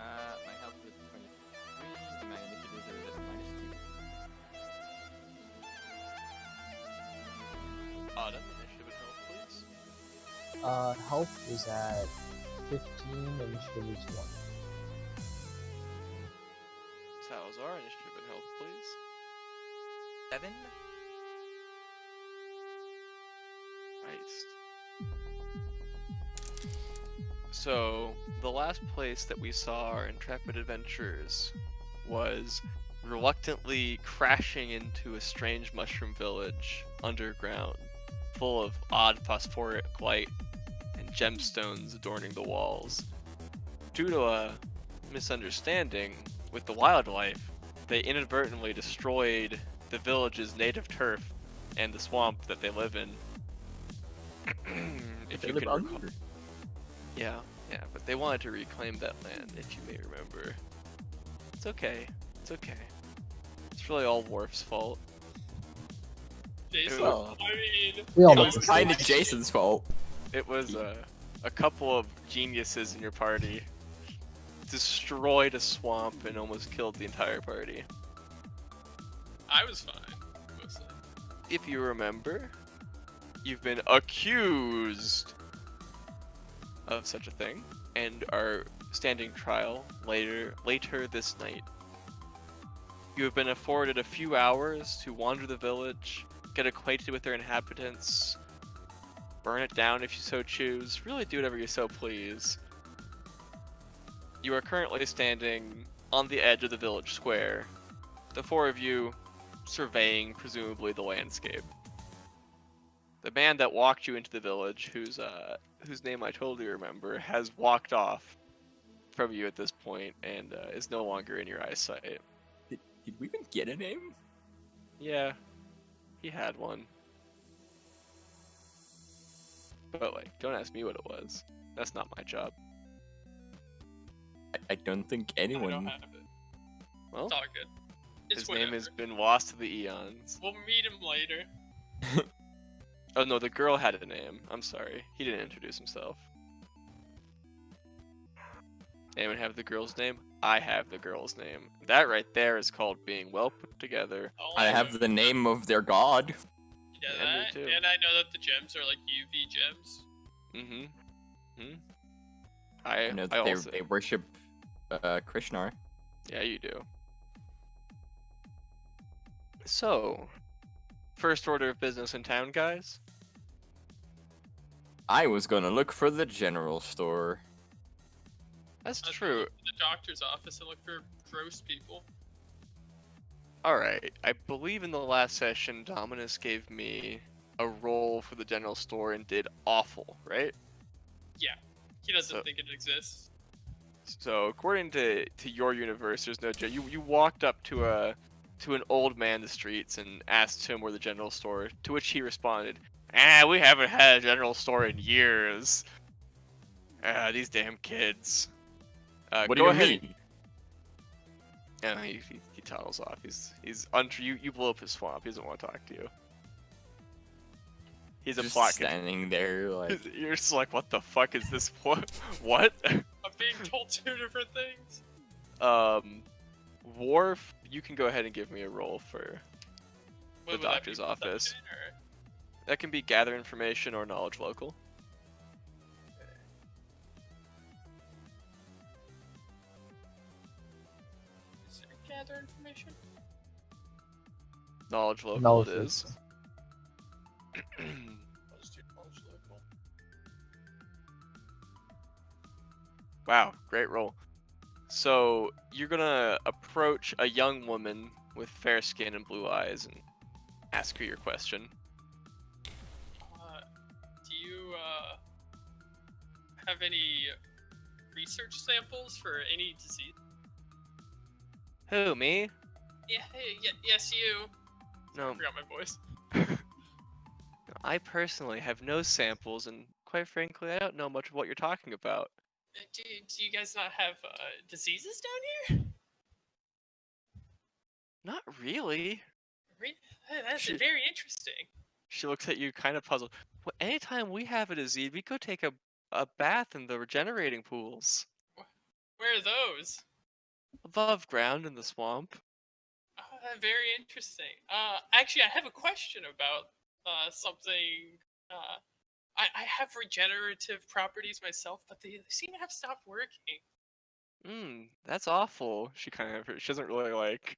My health is at 23, and my initiative is at -2. Autumn, initiative and health, please. Health is at 15, initiative is 1. Salazar, initiative and health, please. 7. Christ. So, the last place that we saw our intrepid adventurers was reluctantly crashing into a strange mushroom village underground, full of odd phosphoric light and gemstones adorning the walls. Due to a misunderstanding with the wildlife, they inadvertently destroyed the village's native turf and the swamp that they live in. If you can recall. Yeah, but they wanted to reclaim that land, if you may remember. It's okay. It's really all Worf's fault. Jason, Well, I mean, We all It make was mistakes. kind of Jason's fault. It was a couple of geniuses in your party destroyed a swamp and almost killed the entire party. I was fine, mostly. If you remember, you've been accused of such a thing and are standing trial later this night. You have been afforded a few hours to wander the village, get acquainted with their inhabitants, burn it down if you so choose, really do whatever you so please. You are currently standing on the edge of the village square, the four of you surveying presumably the landscape. The man that walked you into the village, whose name I totally remember, has walked off from you at this point and is no longer in your eyesight. Did we even get a name? Yeah, he had one. But don't ask me what it was. That's not my job. I don't think I don't anyone. have it. Well, It's all good. It's his whatever. name has been lost to the eons. We'll meet him later. Oh no, the girl had a name. I'm sorry. He didn't introduce himself. Anyone have the girl's name? I have the girl's name. That right there is called being well put together. All I have know- the name of their god. Yeah, Yeah, me that, too. and I know that the gems are like UV gems. I know I that also... they worship Krishnar. Yeah, you do. So, first order of business in town, guys? I was gonna look for the general store. That's I'd true. go to the doctor's office and look for gross people. Alright, I believe in the last session, Dominus gave me a roll for the general store and did awful, right? He doesn't So- think it exists. So, according to your universe, there's no... You walked up to an old man in the streets and asked him where the general store, to which he responded, we haven't had a general store in years. These damn kids. What do go you ahead. mean? Yeah, he toddles off. He's you blew up his swamp. He doesn't want to talk to you. He's a Just plot. standing there like. You're just like, what the fuck is this? What? I'm being told two different things. Worf, you can go ahead and give me a roll for What, the would that be doctor's office. perception, or- That can be gather information or knowledge local. Is there gather information? Knowledge local Knowledge it is. local. Wow, great roll. So you're gonna approach a young woman with fair skin and blue eyes and ask her your question. Do you have any research samples for any disease? Who, me? Yeah, yes, you. Sorry, No, I forgot my voice. I personally have no samples, and quite frankly, I don't know much of what you're talking about. Do you guys not have diseases down here? Not really. That's She, very interesting. she looks at you kind of puzzled. Well, anytime we have a disease, we go take a bath in the regenerating pools. Where are those? Above ground in the swamp. Very interesting. Actually, I have a question about something. I have regenerative properties myself, but they seem to have stopped working. That's awful. She doesn't really like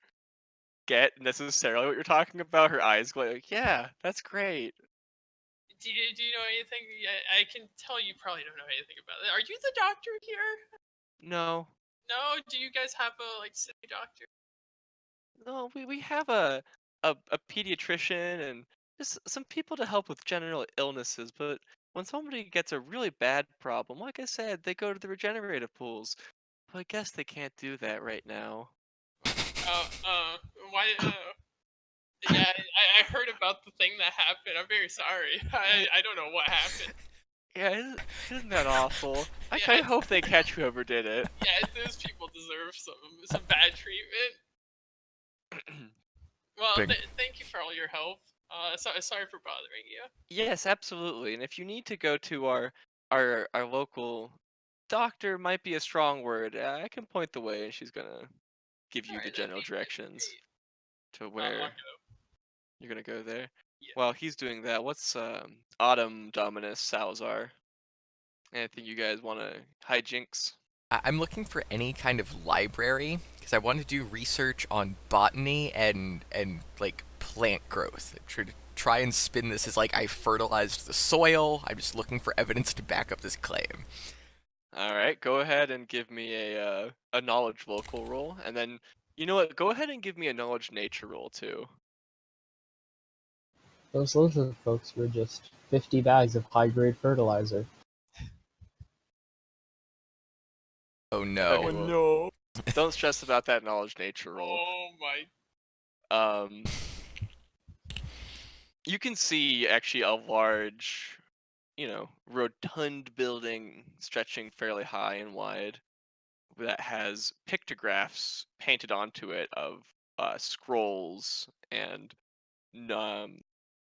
get necessarily what you're talking about. Her eyes go like, yeah, that's great. Do you know anything? I can tell you probably don't know anything about it. Are you the doctor here? No, No. Do you guys have a city doctor? no, we have a pediatrician and just some people to help with general illnesses, but when somebody gets a really bad problem, like I said, they go to the regenerative pools. But I guess they can't do that right now. Why? Yeah, I heard about the thing that happened. I'm very sorry. I don't know what happened. Yeah, isn't that awful? I Yeah, kind of hope they catch whoever did it. yeah, those people deserve some bad treatment. Well, thank you for all your help. Sorry for bothering you. Yes, absolutely. And if you need to go to our local doctor, might be a strong word. I can point the way, and she's gonna give you the Alright, general that'd be directions great. to I'll where go. you're gonna go there. Yeah. While he's doing that, what's Autumn Dominus Salazar? Anything you guys want to hijinks? I'm looking for any kind of library because I want to do research on botany and like plant growth. Try and spin this as like I fertilized the soil. I'm just looking for evidence to back up this claim. All right, go ahead and give me a knowledge local roll, and then you know what? Go ahead and give me a knowledge nature roll too. Those lizard folks were just 50 bags of high-grade fertilizer. Oh no. Okay, well, no. don't stress about that knowledge nature roll. Oh my. Um, you can see actually a large, rotund building stretching fairly high and wide that has pictographs painted onto it of scrolls and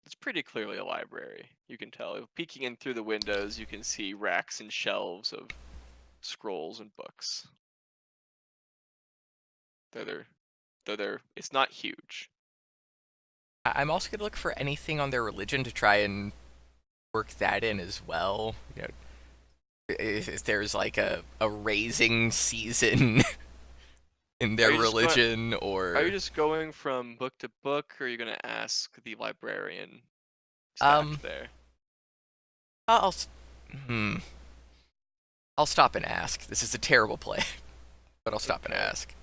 it's pretty clearly a library. You can tell. Peeking in through the windows, you can see racks and shelves of scrolls and books. It's not huge. I'm also gonna look for anything on their religion to try and work that in as well. You know, if there's like a raising season in their Are you just going- religion, or Are you just going from book to book, or are you gonna ask the librarian Um, staffed there? I'll I'll stop and ask. This is a terrible play, but I'll stop and Okay. ask.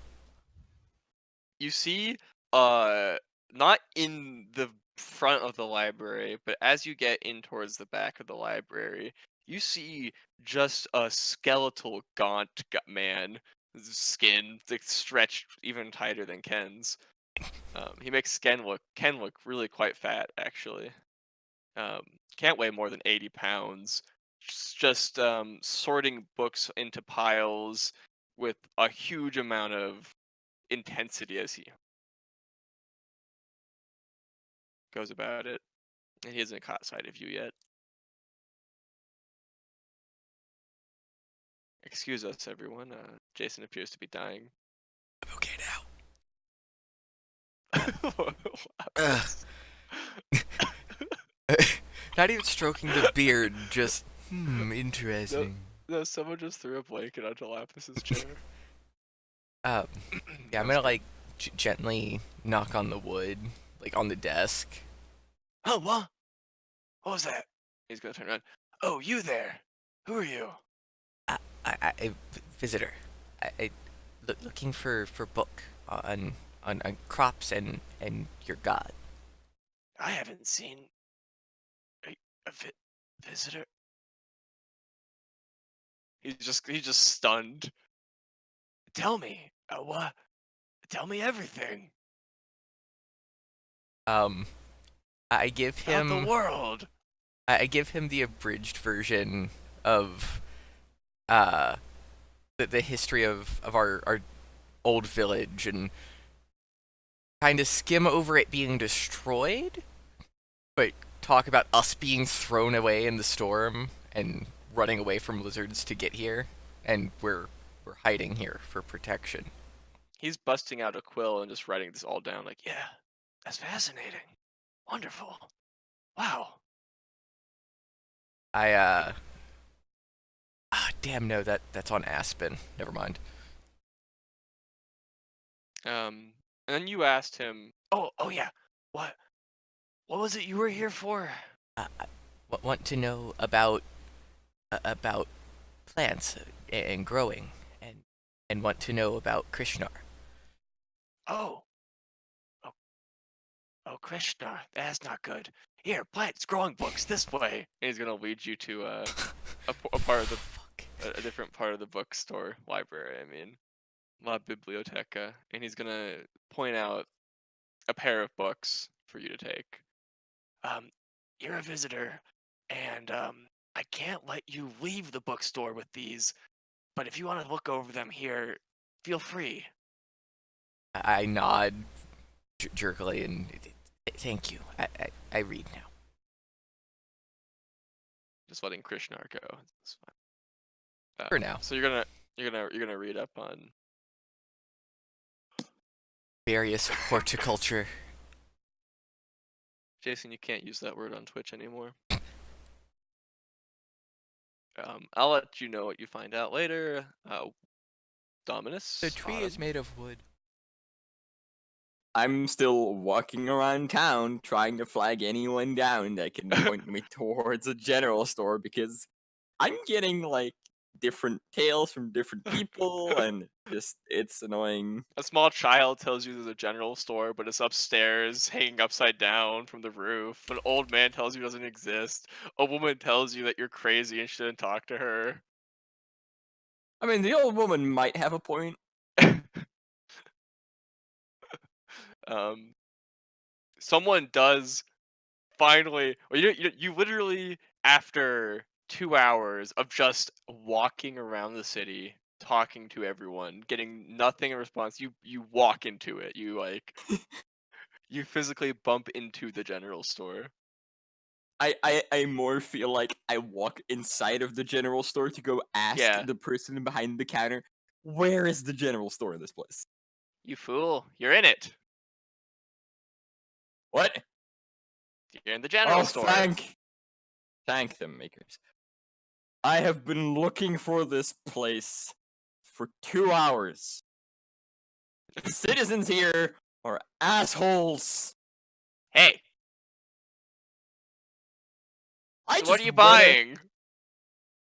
You see, not in the front of the library, but as you get in towards the back of the library, you see just a skeletal, gaunt man, skin like, stretched even tighter than Ken's. He makes Ken look really quite fat, actually. Can't weigh more than 80 pounds. Just sorting books into piles with a huge amount of intensity as he goes about it. And he hasn't caught sight of you yet. Excuse us, everyone. Jason appears to be dying. I'm okay now. Wow. Not even stroking the beard, just interesting. No, someone just threw a blanket onto Lapus's chair. Yeah, I'm That's gonna like gently knock on the wood, like on the desk. Oh, what? What was that? He's gonna turn around. Oh, you there? Who are you? I visitor. I looking for book on crops and your god. I haven't seen a visitor. He's just stunned. Tell me, what? Tell me everything I give about the him world. I give him the abridged version of uh the history of our old village and kind of skim over it being destroyed, but talk about us being thrown away in the storm and running away from lizards to get here, and we're hiding here for protection. He's busting out a quill and just writing this all down. Like, yeah, that's fascinating, wonderful, wow. Damn, no, that's on Aspen. Never mind. And then you asked him, oh yeah, what was it you were here for? I want to know about plants and growing, and want to know about Krishnar. Oh, oh, oh, Krishna, that's not good. Here, plants growing books this way. And he's gonna lead you to a part of the Fuck. a different part of the bookstore library. I mean, La Biblioteca, and he's gonna point out a pair of books for you to take. You're a visitor, and I can't let you leave the bookstore with these. But if you want to look over them here, feel free. I nod jerkily and thank you. I read now. Just letting Krishnar go. It's fine. For now. So you're gonna read up on Various horticulture. Jason. You can't use that word on Twitch anymore. I'll let you know what you find out later. Dominus. The tree is made of wood. I'm still walking around town trying to flag anyone down that can point me towards a general store because I'm getting like different tales from different people and just it's annoying. A small child tells you there's a general store, but it's upstairs, hanging upside down from the roof. An old man tells you it doesn't exist. A woman tells you that you're crazy and shouldn't talk to her. I mean, the old woman might have a point. Someone does finally. Well, you literally, after 2 hours of just walking around the city, talking to everyone, getting nothing in response, you walk into it. You you physically bump into the general store. I more feel like I walk inside of the general store to go ask Yeah. the person behind the counter, where is the general store in this place? You fool! You're in it. What? You're in the general store. Thank them, makers. I have been looking for this place for 2 hours. The citizens here are assholes. Hey, I so just what are you wanna- buying?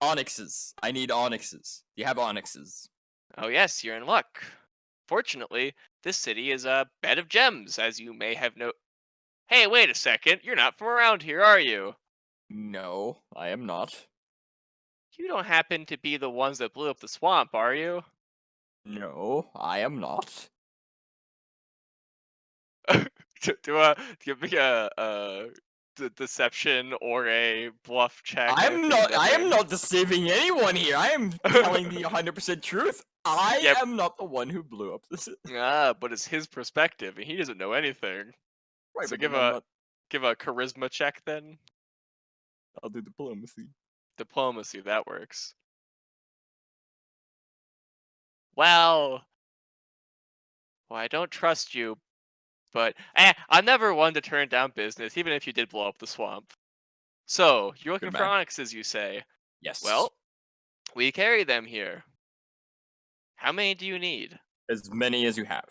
Onyxes. I need onyxes. Do you have onyxes? Oh yes, you're in luck. Fortunately, this city is a bed of gems, as you may have Hey, wait a second. You're not from around here, are you? No, I am not. You don't happen to be the ones that blew up the swamp, are you? No, I am not. Give me a deception or a bluff check. I am Nothing. not deceiving anyone here. I am telling the 100% truth. I Yep. am not the one who blew up this. But it's his perspective, and he doesn't know anything. Right, So but give then I'm a not. give a charisma check then. I'll do diplomacy. Diplomacy, that works. Well, I don't trust you, but I'm never one to turn down business, even if you did blow up the swamp. So, you're looking Good for man. onyxes, you say? Yes. Well, we carry them here. How many do you need? as many as you have.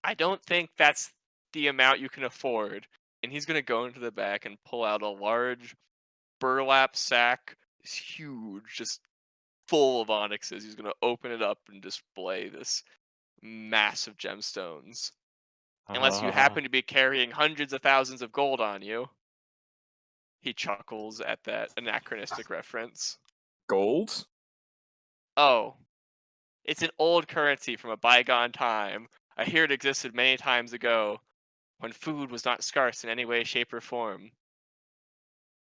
I don't think that's the amount you can afford, and he's gonna go into the back and pull out a large burlap sack. It's huge, just full of onyxes. He's gonna open it up and display this massive gemstones. Unless you happen to be carrying hundreds of thousands of gold on you. He chuckles at that anachronistic reference. Gold? Oh, it's an old currency from a bygone time. I hear it existed many times ago, when food was not scarce in any way, shape, or form.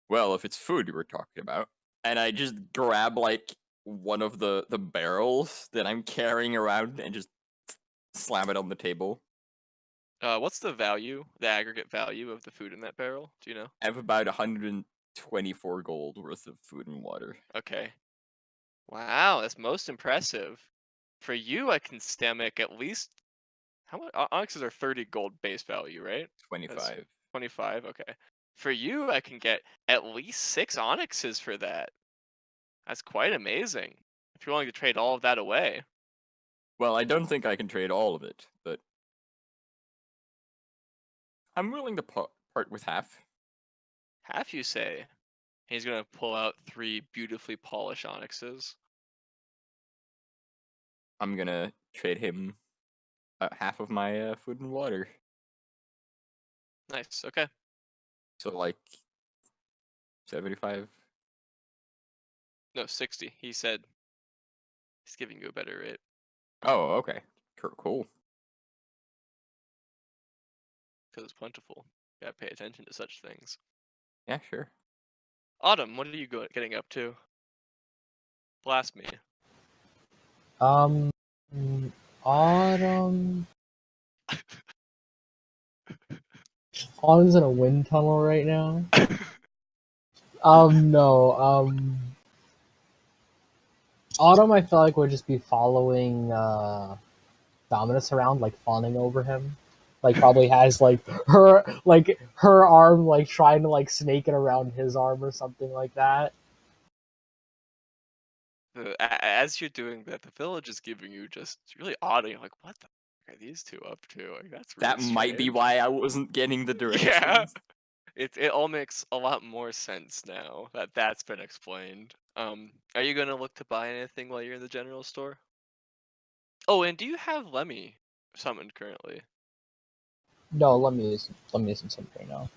Well, if it's food we're talking about, and I just grab like one of the barrels that I'm carrying around and just slam it on the table. What's the value, the aggregate value of the food in that barrel? Do you know? I have about 124 gold worth of food and water. Okay. Wow, that's most impressive. For you, I can stomach at least. How much? Onyxes are 30 gold base value, right? 25. 25, okay. For you, I can get at least 6 onyxes for that. That's quite amazing. If you're willing to trade all of that away. Well, I don't think I can trade all of it, but I'm willing to part with half. Half, you say? He's gonna pull out 3 beautifully polished onyxes. I'm gonna trade him half of my food and water. Nice, okay. So like 75. No, 60. He said he's giving you a better rate. Oh, okay. Cool. Because it's plentiful. Gotta pay attention to such things. Yeah, sure. Autumn, what are you getting up to? Blast me. Um, Autumn. Autumn's in a wind tunnel right now. No. Autumn, I feel like would just be following Dominus around, like fawning over him. Like probably has like her arm like trying to like snake it around his arm or something like that. As you're doing that, the village is giving you just really odd. And you're like, what the fuck are these two up to? Like, that's really That might be strange. why I wasn't getting the directions. Yeah, it all makes a lot more sense now that that's been explained. Are you gonna look to buy anything while you're in the general store? Oh, and do you have Lemmy summoned currently? No, let me use something right now.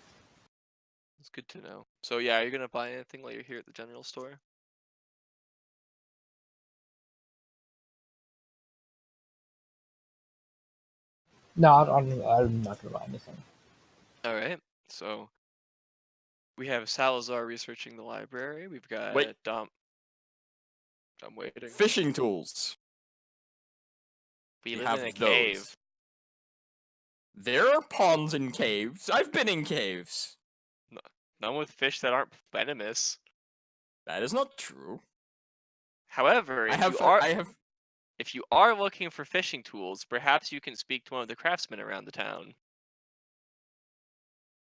It's good to know. So yeah, are you gonna buy anything while you're here at the general store? No, I'm not gonna buy anything. All right. So we have Salazar researching the library. We've got Wait. Dom. I'm waiting. Fishing tools. We You live have in a those. cave. There are ponds and caves. I've been in caves. None with fish that aren't venomous. That is not true. However, I have if you are looking for fishing tools, perhaps you can speak to one of the craftsmen around the town.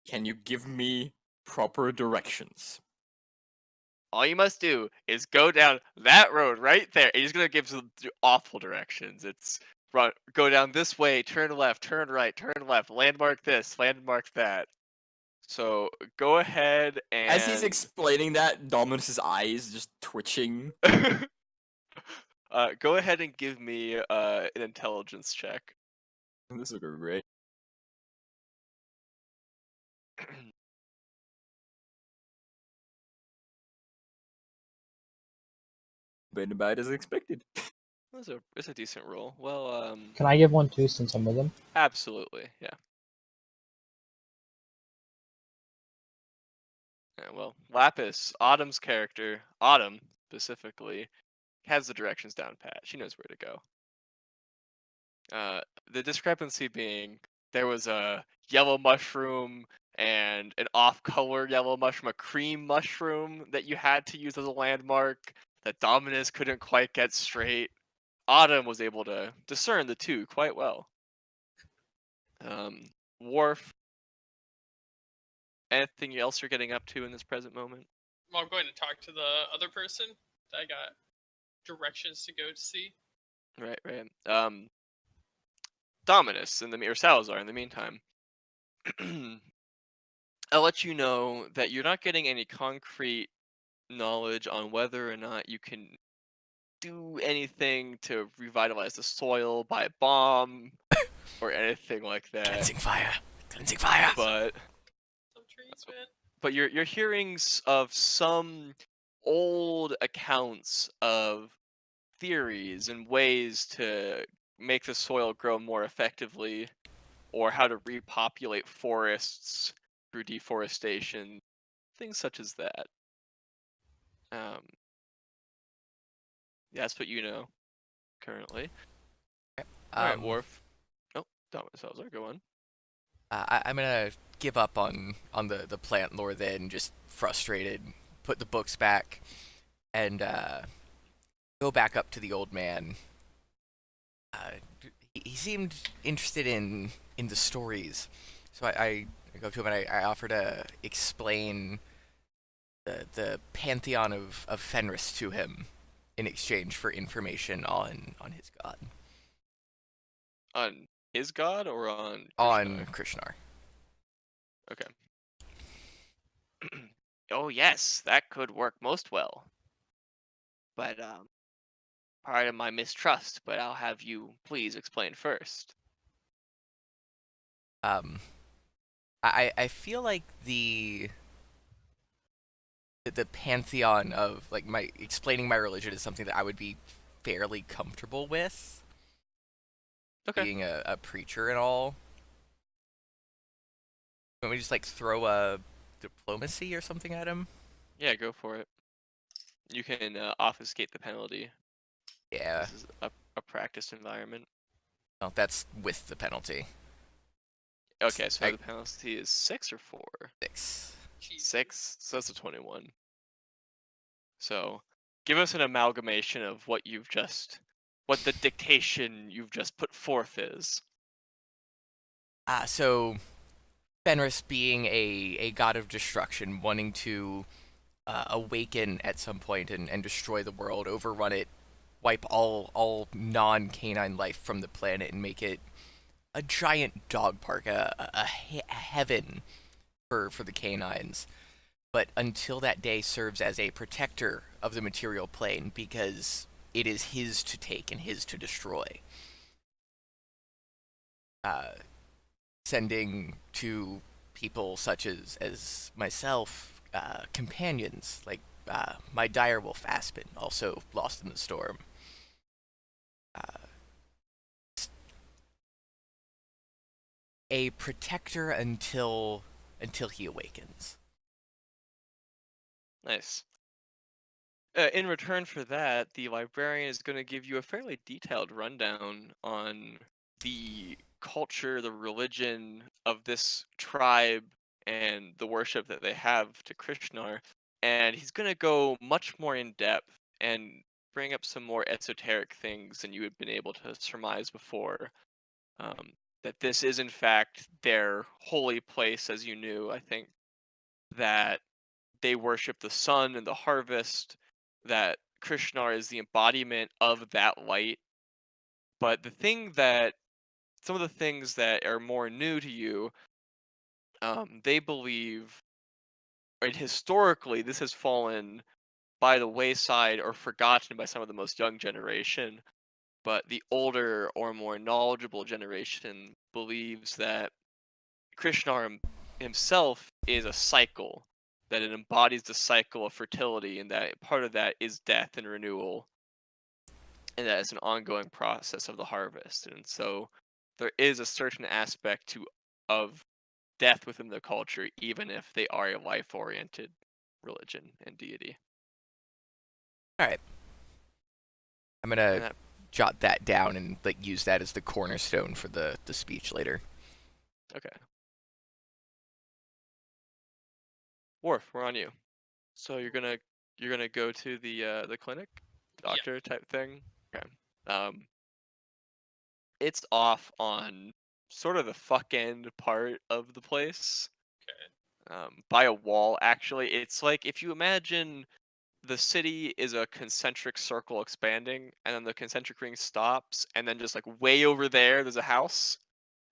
Can you give me proper directions? All you must do is go down that road right there. And he's gonna give some awful directions. It's go down this way, turn left, turn right, turn left, landmark this, landmark that. So go ahead and As he's explaining that, Dominus's eyes just twitching. go ahead and give me an intelligence check. This will go great. Been about as expected. It's a decent roll. Well, Can I give one too since I'm with him? absolutely, yeah. Yeah, well, Lapis, Autumn's character, Autumn specifically, has the directions down pat. She knows where to go. The discrepancy being there was a yellow mushroom and an off-color yellow mushroom, a cream mushroom that you had to use as a landmark that Dominus couldn't quite get straight. Autumn was able to discern the two quite well. Worf, anything else you're getting up to in this present moment? Well, I'm going to talk to the other person that I got directions to go to see. Right. Dominus or Salazar in the meantime. I'll let you know that you're not getting any concrete knowledge on whether or not you can do anything to revitalize the soil by a bomb or anything like that. Cleansing fire. Cleansing fire. But Some trees, man. but you're hearing of some old accounts of theories and ways to make the soil grow more effectively, or how to repopulate forests through deforestation, things such as that. Um, yeah, that's what you know currently. All right, Um, Worf. Oh, Thomas Salazar, go on. I'm gonna give up on the plant lore then, just frustrated, put the books back, and go back up to the old man. Uh, he seemed interested in the stories, so I go up to him and I offer to explain the pantheon of Fenris to him in exchange for information on his god. On his god or on On Krishnar? Krishnar. Okay. Oh yes, that could work most well. But part of my mistrust, but I'll have you please explain first. Um, I feel like the pantheon of like my explaining my religion is something that I would be fairly comfortable with, Okay. being a preacher and all. Can we just like throw a diplomacy or something at him? Yeah, go for it. You can obfuscate the penalty. Yeah, This is a practiced environment. well, that's with the penalty. Okay, so I- the penalty is 6 or 4? 6. Jeez. 6, so that's a 21. So give us an amalgamation of what the dictation you've just put forth is. So Fenris being a god of destruction, wanting to awaken at some point and destroy the world, overrun it, wipe all non-canine life from the planet, and make it a giant dog park, a heaven for the canines. But until that day, serves as a protector of the material plane because it is his to take and his to destroy. Sending to people such as myself companions like my direwolf Aspen, also lost in the storm. A protector until he awakens. Nice. In return for that, the librarian is going to give you a fairly detailed rundown on the culture, the religion of this tribe, and the worship that they have to Krishnar. And he's going to go much more in depth and bring up some more esoteric things than you had been able to surmise before. That this is, in fact, their holy place, as you knew. I think that they worship the sun and the harvest, that Krishna is the embodiment of that light. But some of the things that are more new to you, they believe, and historically, this has fallen by the wayside or forgotten by some of the most young generation. But the older or more knowledgeable generation believes that Krishna himself is a cycle, that it embodies the cycle of fertility, and that part of that is death and renewal, and that it's an ongoing process of the harvest. And so there is a certain aspect of death within the culture, even if they are a life-oriented religion and deity. All right, I'm And gonna that, jot that down and like use that as the cornerstone for the speech later. okay. Worf, we're on you. So you're gonna go to the clinic, Yeah. doctor type thing. Okay. It's off on sort of the fuck end part of the place. By a wall, actually. It's like if you imagine the city is a concentric circle expanding, and then the concentric ring stops, and then just like way over there's a house.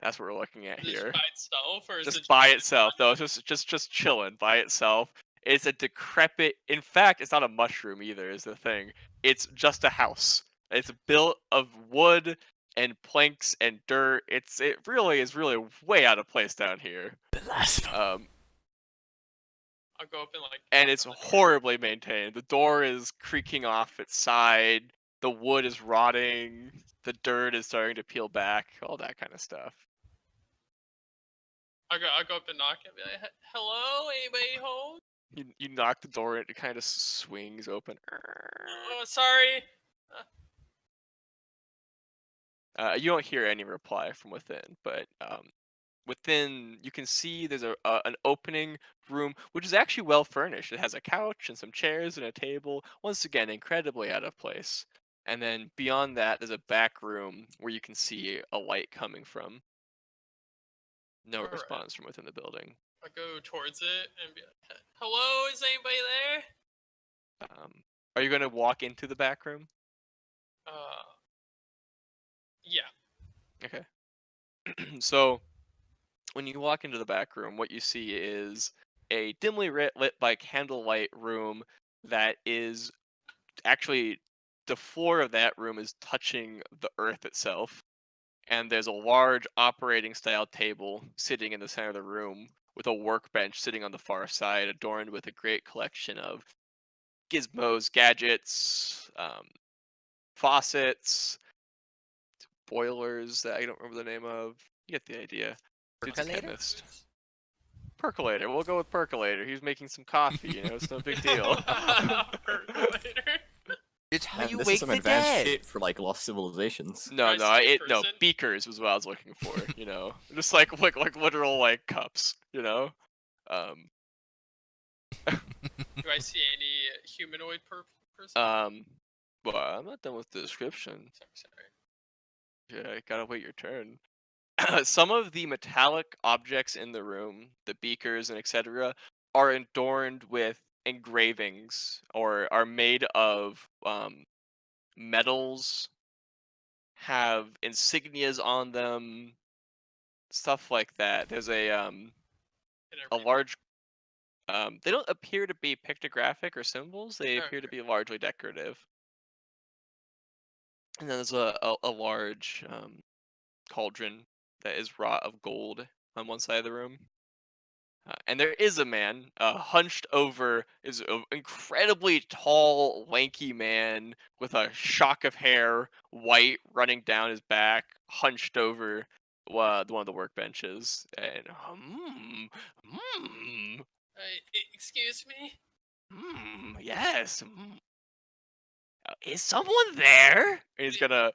That's what we're looking at Just here. by itself, or is Just it by just itself, though. It's just chilling by itself. It's a decrepit. In fact, it's not a mushroom either. Is the thing. It's just a house. It's built of wood and planks and dirt. It really is really way out of place down here. Blasphemy. I'll go up and like. And knock it's on the door. horribly maintained. The door is creaking off its side. The wood is rotting. The dirt is starting to peel back. All that kind of stuff. I'll go up and knock and be like, "Hello, anybody home?" You knock the door and it kind of swings open. Oh, sorry. You don't hear any reply from within, but within you can see there's an opening room which is actually well furnished. It has a couch and some chairs and a table. Once again, incredibly out of place. And then beyond that, there's a back room where you can see a light coming from. No Alright. response from within the building. I'll go towards it and be like, "Hello, is anybody there?" Are you going to walk into the back room? Yeah. Okay. So when you walk into the back room, what you see is a dimly lit by candlelight room that is actually the floor of that room is touching the earth itself. And there's a large operating style table sitting in the center of the room with a workbench sitting on the far side, adorned with a great collection of gizmos, gadgets, faucets, boilers that I don't remember the name of. You get the idea. Dude's a Percolator? chemist. Percolator. We'll go with percolator. He's making some coffee. It's no big deal. Percolator. It's how Man, you this wake is some the advanced dead. shit for like lost civilizations. No, Rice no, person? beakers was what I was looking for. Just like literal like cups. Do I see any humanoid person? Well, I'm not done with the description. Sorry. Yeah, gotta wait your turn. Some of the metallic objects in the room, the beakers and etc., are adorned with engravings or are made of metals, have insignias on them, stuff like that. There's a large. They don't appear to be pictographic or symbols. They appear to Okay. be largely decorative. And then there's a large cauldron that is wrought of gold on one side of the room. And there is a man, hunched over, is an incredibly tall, lanky man with a shock of hair, white, running down his back, hunched over one of the workbenches. And, Excuse me? yes. Is someone there? And he's gonna,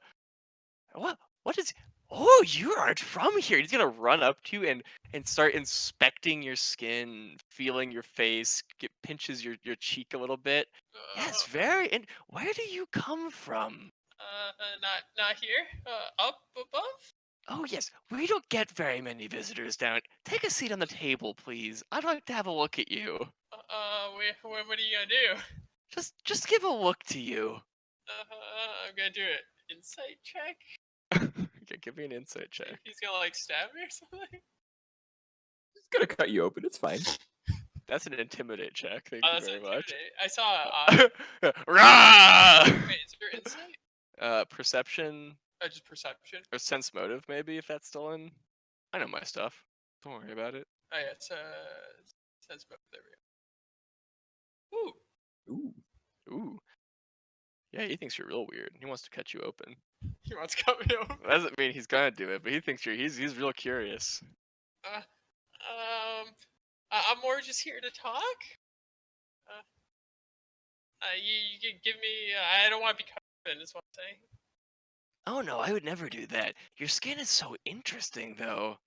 what is, oh, you aren't from here. He's gonna run up to you and start inspecting your skin, feeling your face, pinches your cheek a little bit. Yes, very. And where do you come from? Not here. Up above. Oh yes, we don't get very many visitors down. Take a seat on the table, please. I'd like to have a look at you. What are you gonna do? Just give a look to you. I'm gonna do an insight check. Okay, give me an insight check. He's gonna like stab me or something. It's gonna cut you open. It's fine. That's an intimidate check. Thank That's you very much. I saw. Rah! Wait, is there insight? Perception Just perception. or sense motive, maybe, if that's still in. I know my stuff. Don't worry about it. Oh yeah, it's sense both. There we go. Ooh. Ooh. Yeah, he thinks you're real weird. He wants to cut you open. He wants to cut me open. That doesn't mean he's gonna do it, but he thinks he's real curious. I'm more just here to talk. You can give me. I don't want to be cut open. Is what I'm saying. Oh no, I would never do that. Your skin is so interesting, though.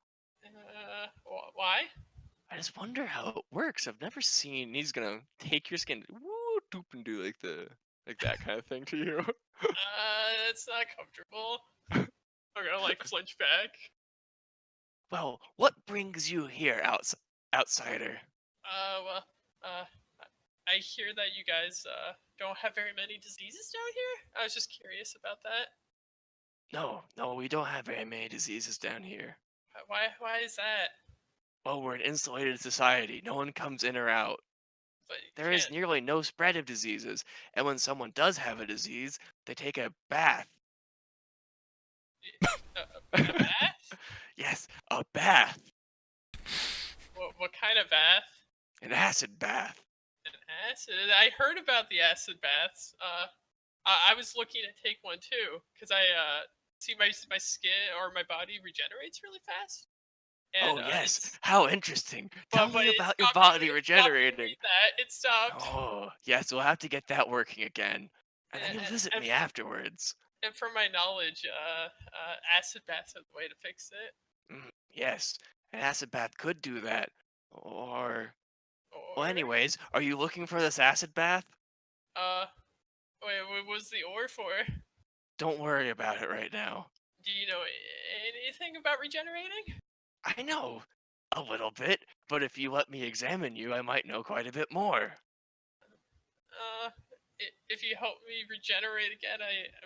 Why? I just wonder how it works. I've never seen. He's gonna take your skin, woo, doop, and do like that kind of thing to you. It's not comfortable. I'm gonna like flinch back. Well, what brings you here, outsider? I hear that you guys don't have very many diseases down here. I was just curious about that. No, we don't have very many diseases down here. Why is that? Well, we're an insulated society. No one comes in or out. But you There is can't. nearly no spread of diseases, and when someone does have a disease, they take a bath. A bath? Yes, a bath. What kind of bath? An acid bath. An acid? I heard about the acid baths. I was looking to take one too, because I see my skin or my body regenerates really fast, and Oh, yes. it's How interesting. Tell but me it about your stopped body it stopped regenerating. doing that. It stopped. Oh, yes, we'll have to get that working again. And then you'll And, visit and, me afterwards. and from my knowledge, acid baths are the way to fix it. Yes, an acid bath could do that. Or, well, Or anyways, are you looking for this acid bath? uh, wait, what was the or for? Don't worry about it right now. Do you know anything about regenerating? I know a little bit, but if you let me examine you, I might know quite a bit more. Uh, if you help me regenerate again,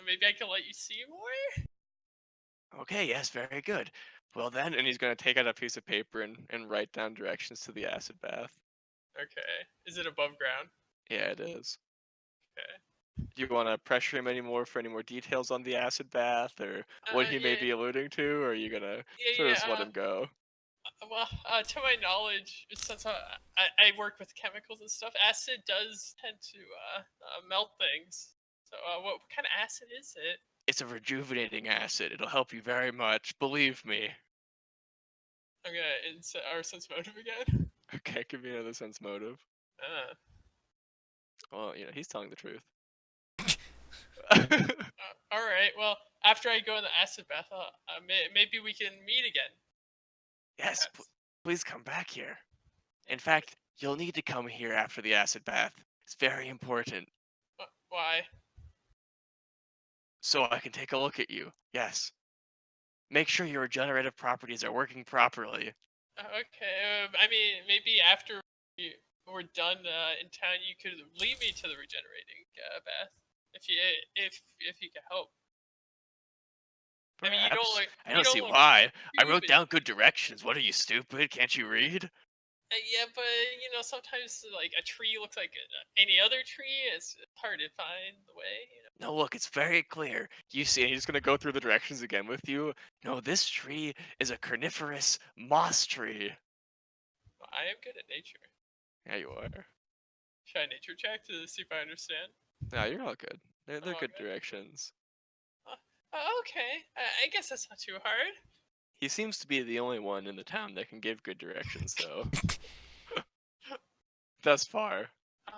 maybe I can let you see more. Okay, yes, very good. Well then, and he's gonna take out a piece of paper and write down directions to the acid bath. Okay. Is it above ground? Yeah, it is. Okay. Do you want to pressure him any more for any more details on the acid bath or what he may Yeah, be alluding to, or are you gonna yeah, sort of just yeah. let him go? Well, to my knowledge, since I work with chemicals and stuff, acid does tend to melt things. So, what kind of acid is it? It's a rejuvenating acid. It'll help you very much, believe me. Okay, it's our sense motive again. Okay, give me another sense motive. Uh, Well, he's telling the truth. all right. Well, after I go in the acid bath, maybe we can meet again. Yes, Perhaps. please come back here. In fact, you'll need to come here after the acid bath. It's very important. Why? So I can take a look at you. Yes. Make sure your regenerative properties are working properly. Okay. I mean, maybe after we're done in town, you could lead me to the regenerating bath if you can help. I mean, Perhaps. I you don't don't see look why. I wrote stupid. down good directions. What are you, stupid? Can't you read? Yeah, but sometimes like a tree looks like any other tree. It's hard to find the way. No, look, it's very clear. You see, he's going to go through the directions again with you. No, this tree is a carnivorous moss tree. I am good at nature. Yeah, you are. Should I nature check to see if I understand? No, you're all good. They're Oh, good okay. directions. Okay. I guess that's not too hard. He seems to be the only one in the town that can give good directions, though. Thus far.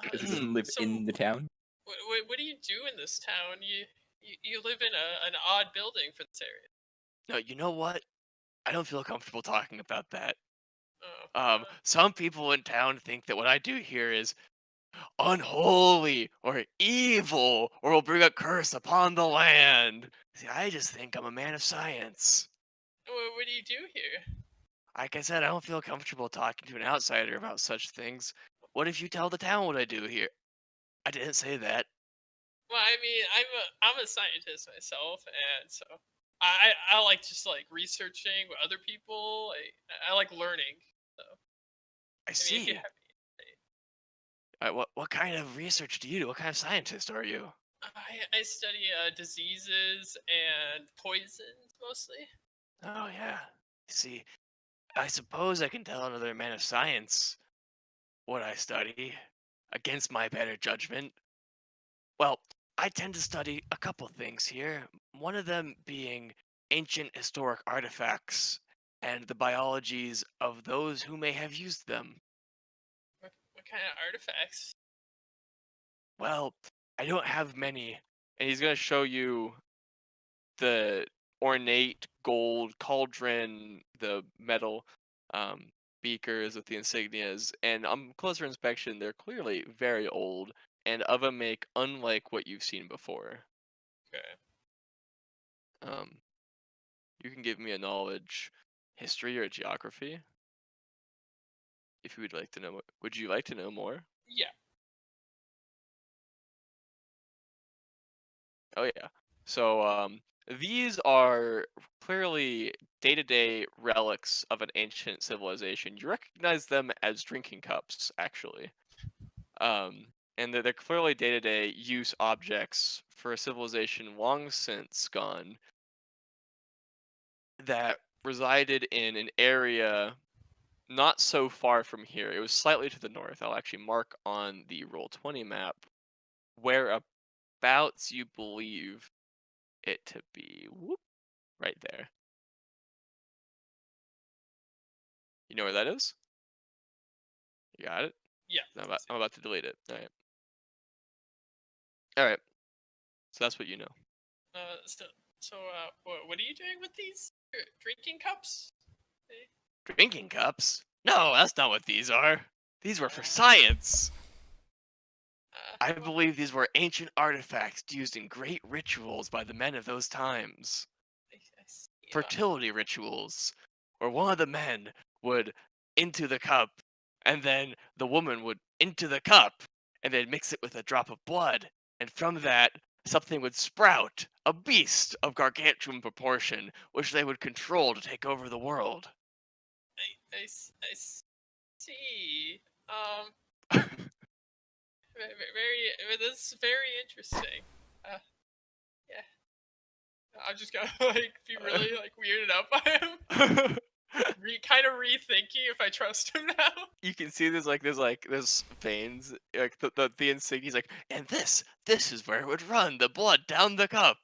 Because he doesn't live So, in the town. what do you do in this town? You live in an odd building for this area. No, you know what? I don't feel comfortable talking about that. Oh, Some people in town think that what I do here is unholy or evil or will bring a curse upon the land. See, I just think I'm a man of science. what do you do here? Like I said, I don't feel comfortable talking to an outsider about such things. What if you tell the town what I do here? I didn't say that. Well, I mean, I'm a scientist myself, and so I like just like researching with other people. I like learning. So I I mean, if you see. have, What kind of research do you do? What kind of scientist are you? I study diseases and poisons mostly. Oh yeah. See, I suppose I can tell another man of science what I study against my better judgment. Well, I tend to study a couple things here, one of them being ancient historic artifacts and the biologies of those who may have used them. What kind of artifacts? Well, I don't have many, and he's going to show you the ornate gold cauldron, the metal beakers with the insignias, and on closer inspection, they're clearly very old and of a make unlike what you've seen before. Okay. Um, you can give me a knowledge, history, or geography if you would like to know. Would you like to know more? Yeah. Oh yeah. So These are clearly day-to-day relics of an ancient civilization. You recognize them as drinking cups, actually. And they're clearly day-to-day use objects for a civilization long since gone that resided in an area not so far from here. It was slightly to the north. I'll actually mark on the Roll20 map whereabouts you believe it to be. Whoop, right there. You know where that is? You got it? Yeah. I'm about to delete it. All right. All right. So that's what you know. What are you doing with these drinking cups? Drinking cups? No, that's not what these are. These were for science. I believe these were ancient artifacts used in great rituals by the men of those times. I see. Fertility rituals, where one of the men would into the cup, and then the woman would into the cup, and they'd mix it with a drop of blood, and from that, something would sprout, a beast of gargantuan proportion, which they would control to take over the world. I see. This is very interesting. Yeah. I'm just gonna like be really like weirded out by him. Kind of rethinking if I trust him now. You can see there's veins, like the insignia's like, and this is where it would run, the blood down the cup.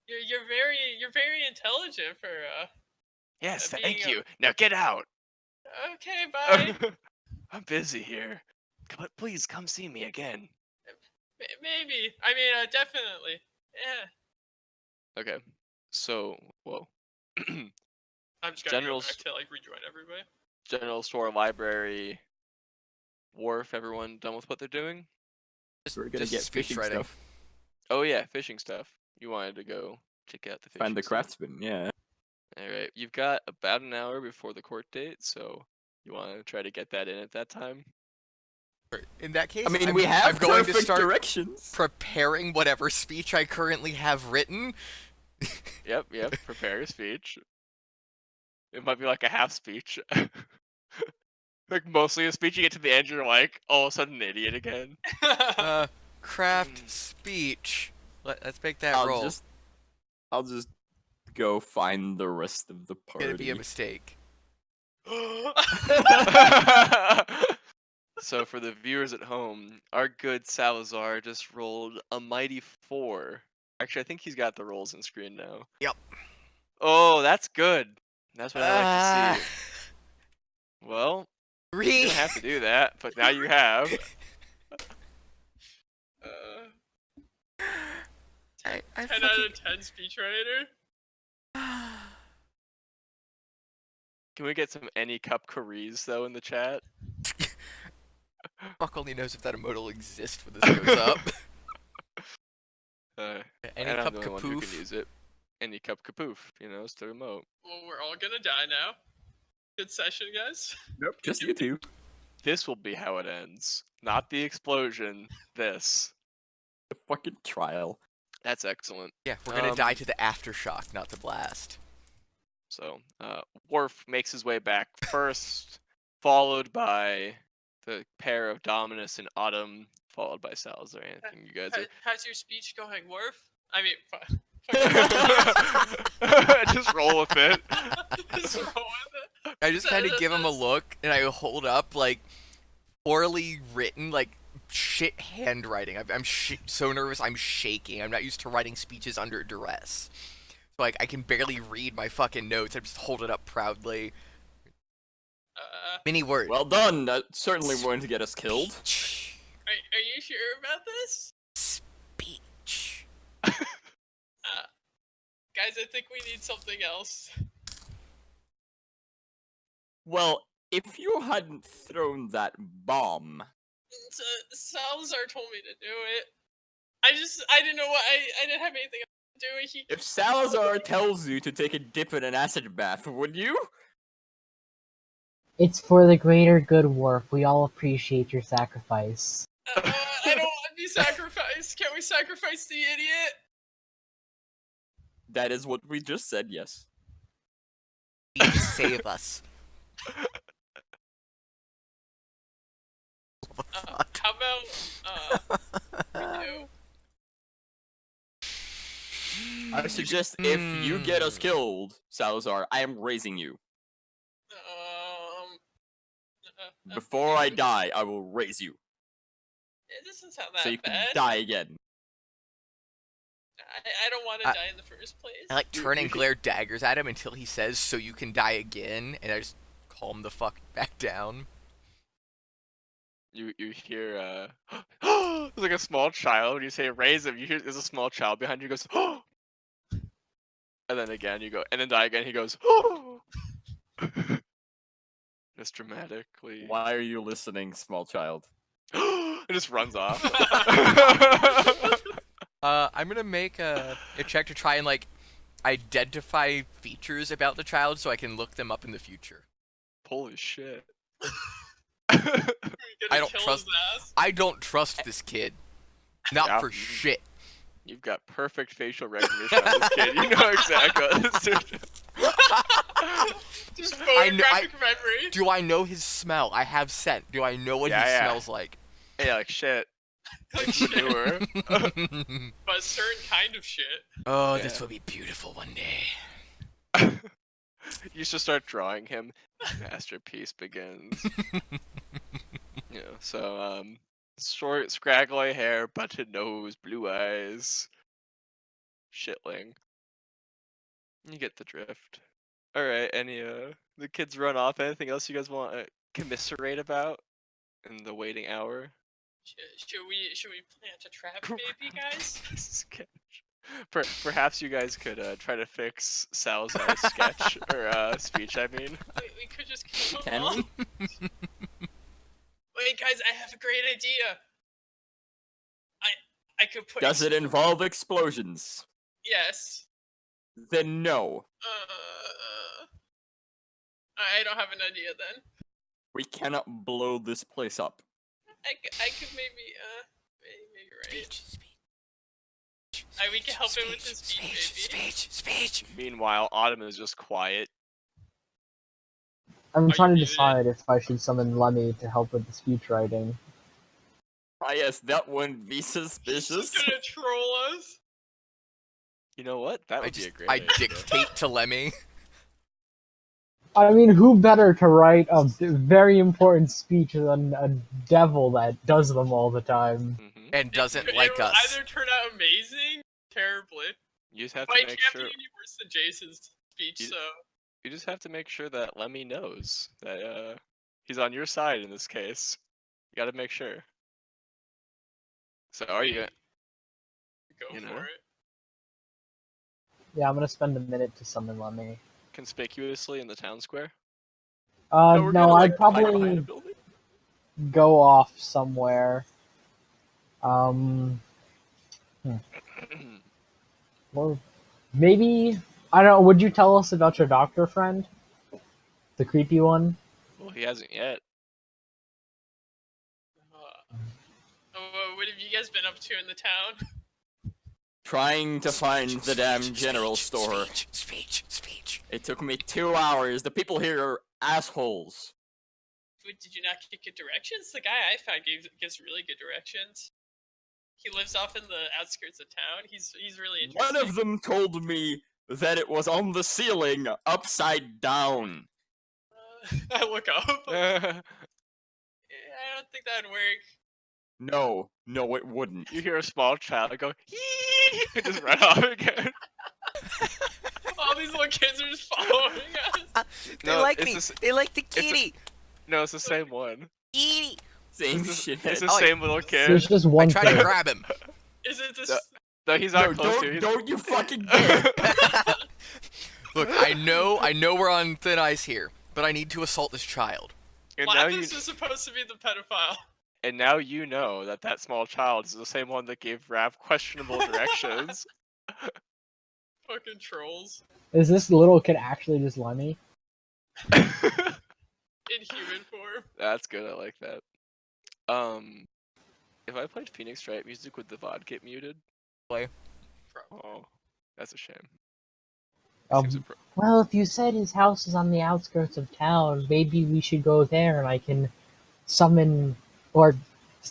You're very intelligent for Yes, being thank you. Now get out. Okay, bye. I'm busy here. But please come see me again. Maybe. I mean, definitely. Yeah. Okay. So, whoa. I'm just gonna General go back to like rejoin everybody. General store, library, wharf. Everyone done with what they're doing? We're gonna get speech fishing writing. stuff. Oh yeah, fishing stuff. You wanted to go check out the fishing Find the stuff. craftsman, yeah. All right, you've got about an hour before the court date, so you want to try to get that in at that time. In that case, I mean, I'm, we have I'm going to perfect start directions. preparing whatever speech I currently have written. Yep. Prepare your speech. It might be like a half speech. Like mostly a speech. You get to the end, you're like, all of a sudden, an idiot again. Craft speech. Let's make that I'll roll. I'll just go find the rest of the It's party. gonna be a mistake. So for the viewers at home, our good Salazar just rolled a mighty 4. Actually, I think he's got the rolls on screen now. Yep. Oh, that's good. That's what I like to see. Well, you didn't have to do that, but now you have. 10 out of 10 speechwriter. Can we get some any cup careers though in the chat? Fuck only knows if that emote will exist when this goes up. Any and cup I'm the only one who can kapoof. use it. Any cup kapoof, it's the remote. Well, we're all gonna die now. Good session, guys. Nope, just you two. This will be how it ends. Not the explosion. This. The fucking trial. That's excellent. Yeah, we're gonna die to the aftershock, not the blast. So, Worf makes his way back first, followed by the pair of Dominus and Autumn, followed by Salazar. Anything you guys are... How's your speech going, Worf? I mean, just roll with it. Just roll with it. I just kind of give him a look, and I hold up, like, poorly written, like, shit handwriting. I'm so nervous, I'm shaking. I'm not used to writing speeches under duress. So, like, I can barely read my fucking notes. I just hold it up proudly. Many words. Well done. That certainly won't get us killed. Are you sure about this? Speech. Guys, I think we need something else. Well, if you hadn't thrown that bomb... Salazar told me to do it. I didn't know what, I didn't have anything else to do. If Salazar tells you to take a dip in an acid bath, would you? It's for the greater good, Worf. We all appreciate your sacrifice. I don't want to be sacrificed. guys, can we sacrifice the idiot? That is what we just said, yes. Please save us. How about we do? I suggest if you get us killed, Salazar, I am raising you. Before I die, I will raise you. It doesn't sound that So you bad. can die again. I don't want to die in the first place. I like turn and glare daggers at him until he says, "So you can die again," and I just calm the fuck back down. You hear there's like a small child. When you say raise him, you hear there's a small child behind you. He goes, and then again you go, and then die again. He goes, just dramatically. Why are you listening, small child? It just runs off. I'm gonna make a check to try and like identify features about the child so I can look them up in the future. Holy shit. I don't trust this kid. Not Yeah. for shit. You've got perfect facial recognition on this kid. You know exactly what this dude. Just I know- photographic memory. Do I know his smell? I have scent. Do I know what he smells like? Yeah, like shit. Like shit, Newer. but a certain kind of shit. Oh, Yeah. this will be beautiful one day. You should start drawing him. Masterpiece begins. Short, scraggly hair, button nose, blue eyes. Shitling. You get the drift. Alright, the kids run off. Anything else you guys want to commiserate about in the waiting hour? Should we plant a trap, maybe, guys? Sketch. Perhaps you guys could try to fix Salazar's sketch or speech. I mean, We could just kill them Can all. we? Wait, guys, I have a great idea. I could put. Does it involve explosions? Yes. Then no. I don't have an idea then. We cannot blow this place up. I could maybe right. We can help him with his speech, maybe. Speech. meanwhile, Autumn is just quiet. I'm Are trying to you muted? decide if I should summon Lemmy to help with the speech writing. Ah yes, that wouldn't be He's suspicious. just gonna troll us. You know what? That would be a great I idea. dictate to Lemmy. I mean, who better to write a very important speech than a devil that does them all the time? Mhm. And doesn't It like will us. either turn out amazing, terribly. You just have But to it make can't sure. be any worse than Jason's speech, You- so. You just have to make sure that Lemmy knows that he's on your side in this case. You got to make sure. So are you gonna? Go You for know? it. Yeah, I'm gonna spend a minute to summon Lemmy. Conspicuously in the town square? we're No, gonna, I'd like, hide behind a probably building? go off somewhere. Or maybe, I don't know, would you tell us about your doctor friend? The creepy one? Well, he hasn't yet. What have you guys been up to in the town? Trying to find the damn general store. Speech. It took me 2 hours. The people here are assholes. Did you not get good directions? The guy I found gives really good directions. He lives off in the outskirts of town. He's really interesting. One of them told me that it was on the ceiling, upside down. I look up. Yeah, I don't think that'd work. No, it wouldn't. You hear a small child go, "Hee!" and just run off again. All these little kids are just following us. They No, like it's me. the s- They like the it's a- kitty. No, it's the same one. Kitty. Same It's shit. the Oh, same little kid. There's just I one tried to kid. grab him. Is it this? No. No, he's No, not close to. don't you fucking dare. Look, I know we're on thin ice here, but I need to assault this child. And now you, Lapis is supposed to be the pedophile. and now you know that small child is the same one that gave Rav questionable directions. Fucking trolls. Is this little kid actually just Lemmy? In human form. That's good. I like that. if I played Phoenix Wright music, would the VOD get muted? Play. Oh, that's a shame. Um, well, if you said his house is on the outskirts of town, maybe we should go there and I can summon or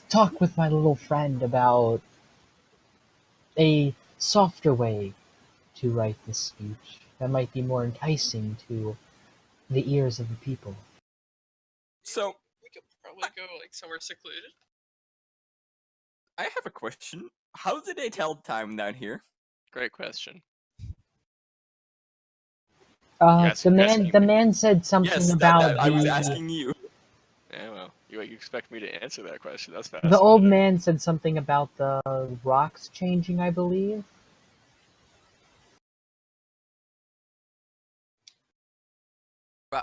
talk with my little friend about a softer way to write this speech that might be more enticing to the ears of the people. So We could probably go like somewhere secluded. I have a question. How do they tell time down here? Great question. The asking me? man said something Yes, about I was the asking you. Yeah, well, you expect me to answer that question? That's the fascinating. old man said something about the rocks changing, I believe.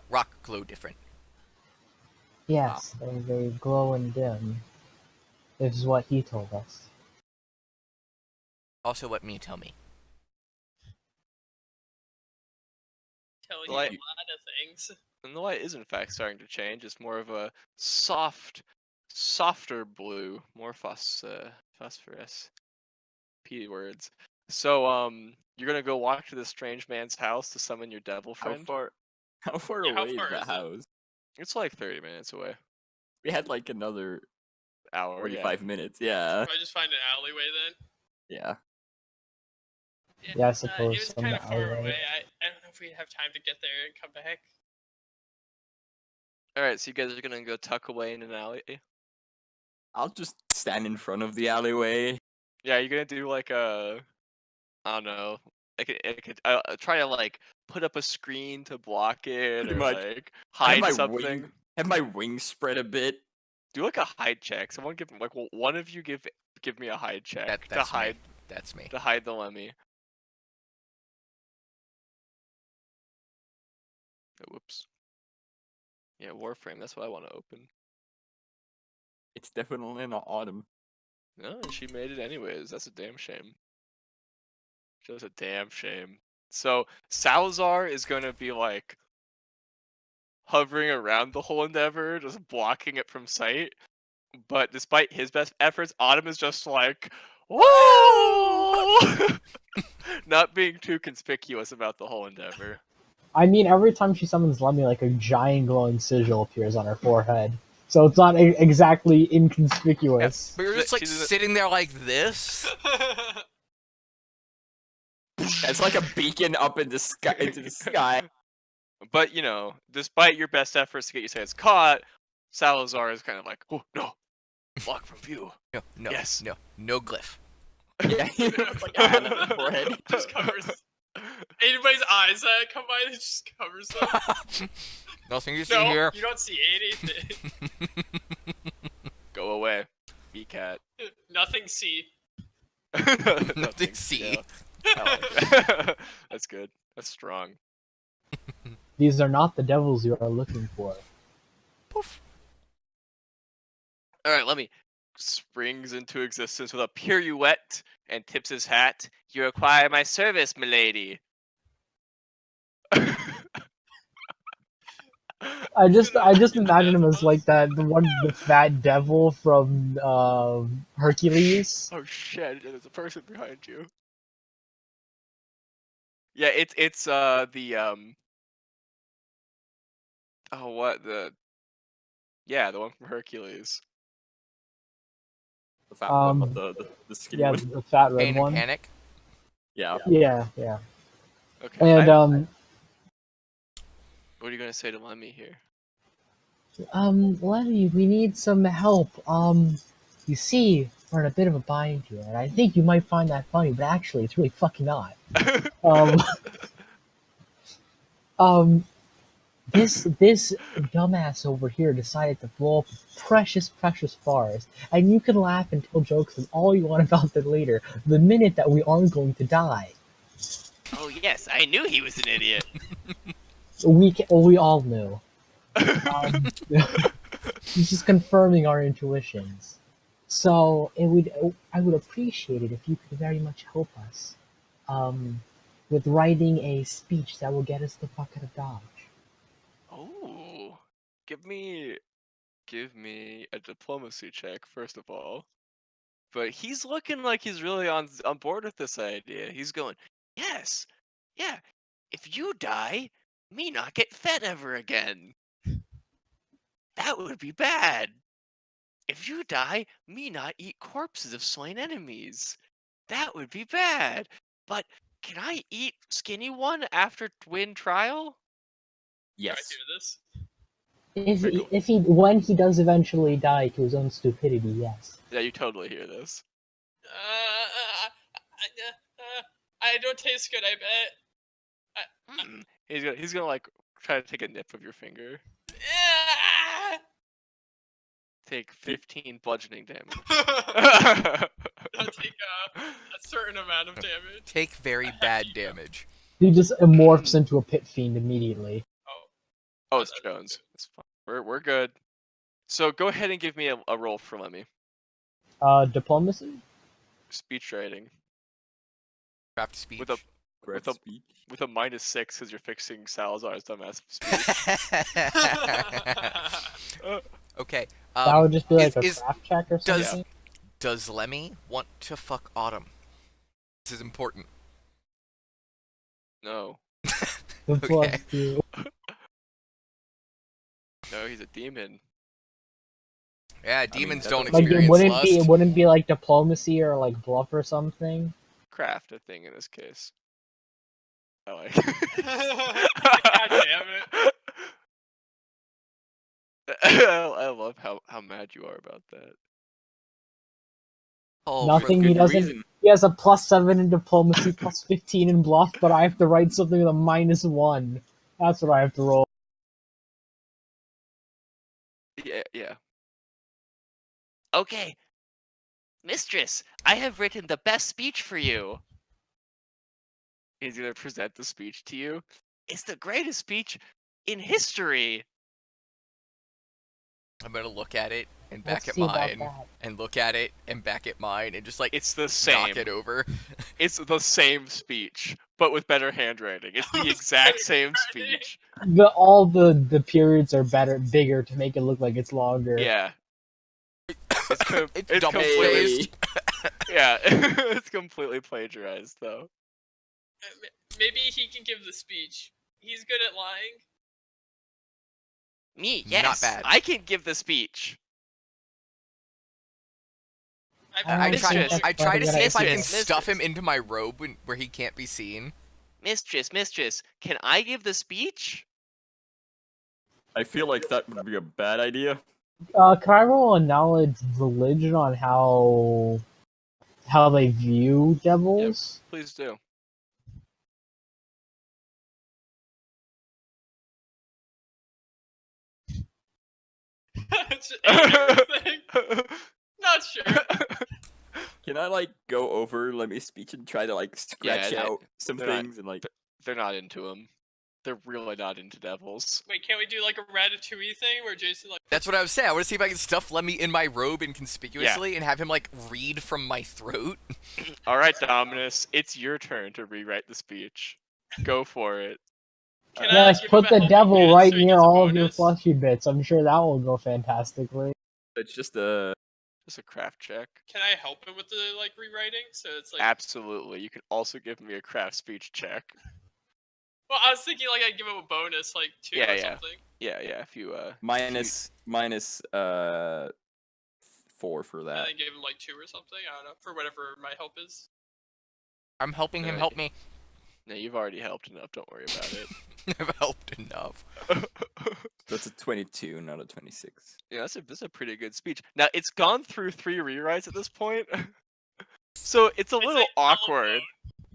Rock glow different. Yes, they glow and dim. This is what he told us. Also, let me tell me. Tell you Like- a lot of things. And the light is in fact starting to change. It's more of a softer blue, more phosphorus. P words. So you're gonna go walk to this strange man's house to summon your devil How friend. far? How far Yeah, how away far is is the it? house? It's like 30 minutes away. We had like another Hour. 45 minutes. Yeah. I just find an alleyway then. Yeah. Yeah, I suppose It was from kind the of far alleyway. away. I don't know if we'd have time to get there and come back. All right, so you guys are gonna go tuck away in an alley. I'll just stand in front of the alleyway. Yeah, you're gonna do like a, I don't know, I'll try to like put up a screen to block it Pretty or much. like I have hide my something. have my wings spread a bit. Do like a hide check. Someone give like one of you give me a hide check to That's hide me. That's me. to hide the Lemmy. Oh, whoops. Yeah, Warframe. That's what I want to open. It's definitely not autumn. No, and she made it anyways. That's a damn shame. Just a damn shame. So Salazar is gonna be like hovering around the whole endeavor, just blocking it from sight. But despite his best efforts, Autumn is just like, whoa, not being too conspicuous about the whole endeavor. I mean, every time she summons Lemmy, like a giant glowing sigil appears on her forehead. So it's not exactly inconspicuous. But you're just like She doesn't- sitting there like this. It's like a beacon up in the sky into the sky. But you know, despite your best efforts to get Yusei's caught, Salazar is kind of like, oh no, block from view. No, Yes. no glyph. Yeah, it's like a hand on the forehead. Just covers anybody's eyes that come by. It just covers them. Nothing you see No, here. you don't see anything. Go away, B-cat. Nothing. See. Nothing see. Yeah. I like that. That's good. That's strong. These are not the devils you are looking for. Poof. All right, let me springs into existence with a pirouette and tips his hat. You require my service, milady. I just imagine him as like the fat devil from Hercules. Oh shit! There's a person behind you. Yeah, it's the oh what the yeah, the one from Hercules. The fat one, Um, not the skinny Yeah, one. the fat red Pain and one. panic. Yeah. Yeah. Okay. And What are you gonna say to Lemmy here? Lenny, we need some help. You see, we're in a bit of a bind here, and I think you might find that funny, but actually, it's really fucking not. Um, this dumbass over here decided to blow up a precious forest, and you can laugh and tell jokes and all you want about that later. The minute that we aren't going to die, Oh yes, I knew he was an idiot. we all knew. He's just confirming our intuitions. So I would appreciate it if you could very much help us, with writing a speech that will get us the fuck out of Dodge. Oh, give me a diplomacy check first of all. but he's looking like he's really on board with this idea. He's going, yes, yeah. If you die, me not get fed ever again. That would be bad. If you die, me not eat corpses of slain enemies. That would be bad. But can I eat skinny one after twin trial? Do I Yes. hear this? When he does eventually die to his own stupidity, yes. Yeah, you totally hear this. I don't taste good. I bet. He's gonna like try to take a nip of your finger. Take 15 bludgeoning damage. I'll take a certain amount of damage. Take very bad damage. He just morphs into a pit fiend immediately. Oh, it's Jones. It's fine. We're good. So go ahead and give me a roll for Lemmy. Diplomacy? Speech writing Craft speech. with a Correct speech. with a -6 because you're fixing Salazar's dumbass speech. Okay. That would just be like a is- craft check or does- something? Does Lemmy want to fuck Autumn? This is important. No, The Okay. plus two. no, he's a demon. Yeah, demons don't that Like experience lust. it wouldn't be like diplomacy or like bluff or something. Craft a thing in this case. I like. God damn it. I love how mad you are about that. Oh, Nothing for he Good doesn't. reason. He has a +7 in diplomacy, +15 in bluff, but I have to write something with a -1. That's what I have to roll. Yeah. Okay, mistress, I have written the best speech for you. He's gonna present the speech to you. It's the greatest speech in history. I'm gonna look at it and back Let's at see about mine, that. and look at it and back at mine, and just like It's the knock same. it over. It's the same speech, but with better handwriting. It's the exact same speech. All the periods are bigger to make it look like it's longer. Yeah. It's double completely, spaced. yeah, it's completely plagiarized though. Maybe he can give the speech. He's good at lying. Me, Not yes, bad. I can give the speech. I I don't try. think that's I try to quite a see good if I can idea. stuff him into my robe where he can't be seen. Mistress, can I give the speech? I feel like that would be a bad idea. Can I roll a knowledge religion on how they view devils? Please do. Just ate everything. Not sure. Can I like go over Lemmy's speech and try to like scratch Yeah, out some they're not- things and like They're not into him. They're really not into devils. Wait, can't we do like a Ratatouille thing where Jason like? That's what I was saying. I want to see if I can stuff Lemmy in my robe inconspicuously and have him like read from my throat. All right, Dominus, it's your turn to rewrite the speech. Go for it. Can I Yes, give put him a the helping devil hand right so he near gets a all of your bonus? fleshy bits. I'm sure that will go fantastically. it's just a Just a craft check. Can I help him with the like rewriting? So it's like. Absolutely. You can also give me a craft speech check. Well, I was thinking like I'd give him a bonus, like 2 Yeah, or yeah. something. Yeah, if you minus 4 for And that. then give him like 2 or something. I don't know, for whatever my help is. I'm helping him help me. No, you've already helped enough. Don't worry about it. I've helped enough. That's a 22, not a 26. Yeah, that's a pretty good speech. Now it's gone through 3 rewrites at this point, so it's a little like awkward.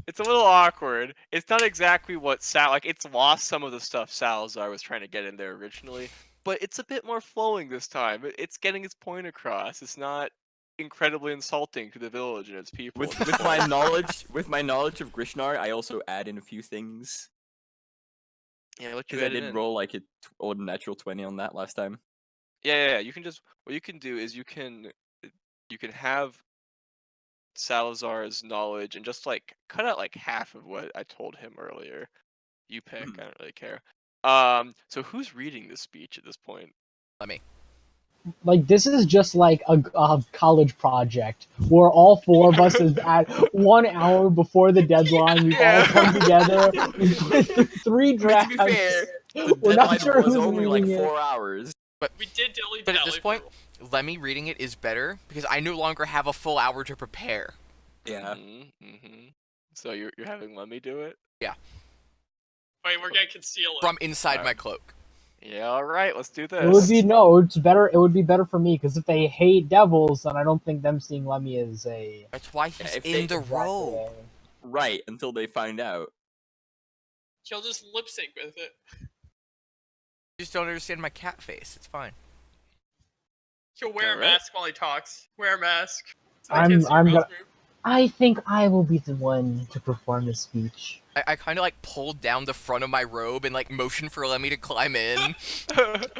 It's a little awkward. It's not exactly what it's lost some of the stuff Salazar was trying to get in there originally, but it's a bit more flowing this time. It's getting its point across. It's not incredibly insulting to the village and its people. With my knowledge of Grishnar, I also add in a few things yeah, what you because I added did in. roll like a old natural 20 on that last time. Yeah. You can just what you can do is you can have Salazar's knowledge and just like cut out like half of what I told him earlier. You pick. I don't really care. So who's reading this speech at this point? Lemmy. like this is just like a college project where all four of us is at 1 hour before the deadline. We've all Yeah. come together. We put through 3 I mean, to drafts. be fair, the We're not deadline sure was who's only like reading it. 4 hours. We did dilly But dally. at this point, Lemmy reading it is better because I no longer have a full hour to prepare. Yeah. So you're having Lemmy do it? wait, we're gonna conceal it. From inside Alright. my cloak. Yeah, alright, let's do this. It would be no. It's better. It would be better for me because if they hate devils, then I don't think them seeing Lemmy is a That's why he's if in they- the robe. Right, until they find out. He'll just lip sync with it. You just don't understand my cat face. It's fine. He'll wear a Alright. mask while he talks. Wear a mask. So they I'm- can't see your I'm mouth gonna- move. I think I will be the one to perform the speech. I kind of like pulled down the front of my robe and like motioned for Lemmy to climb in.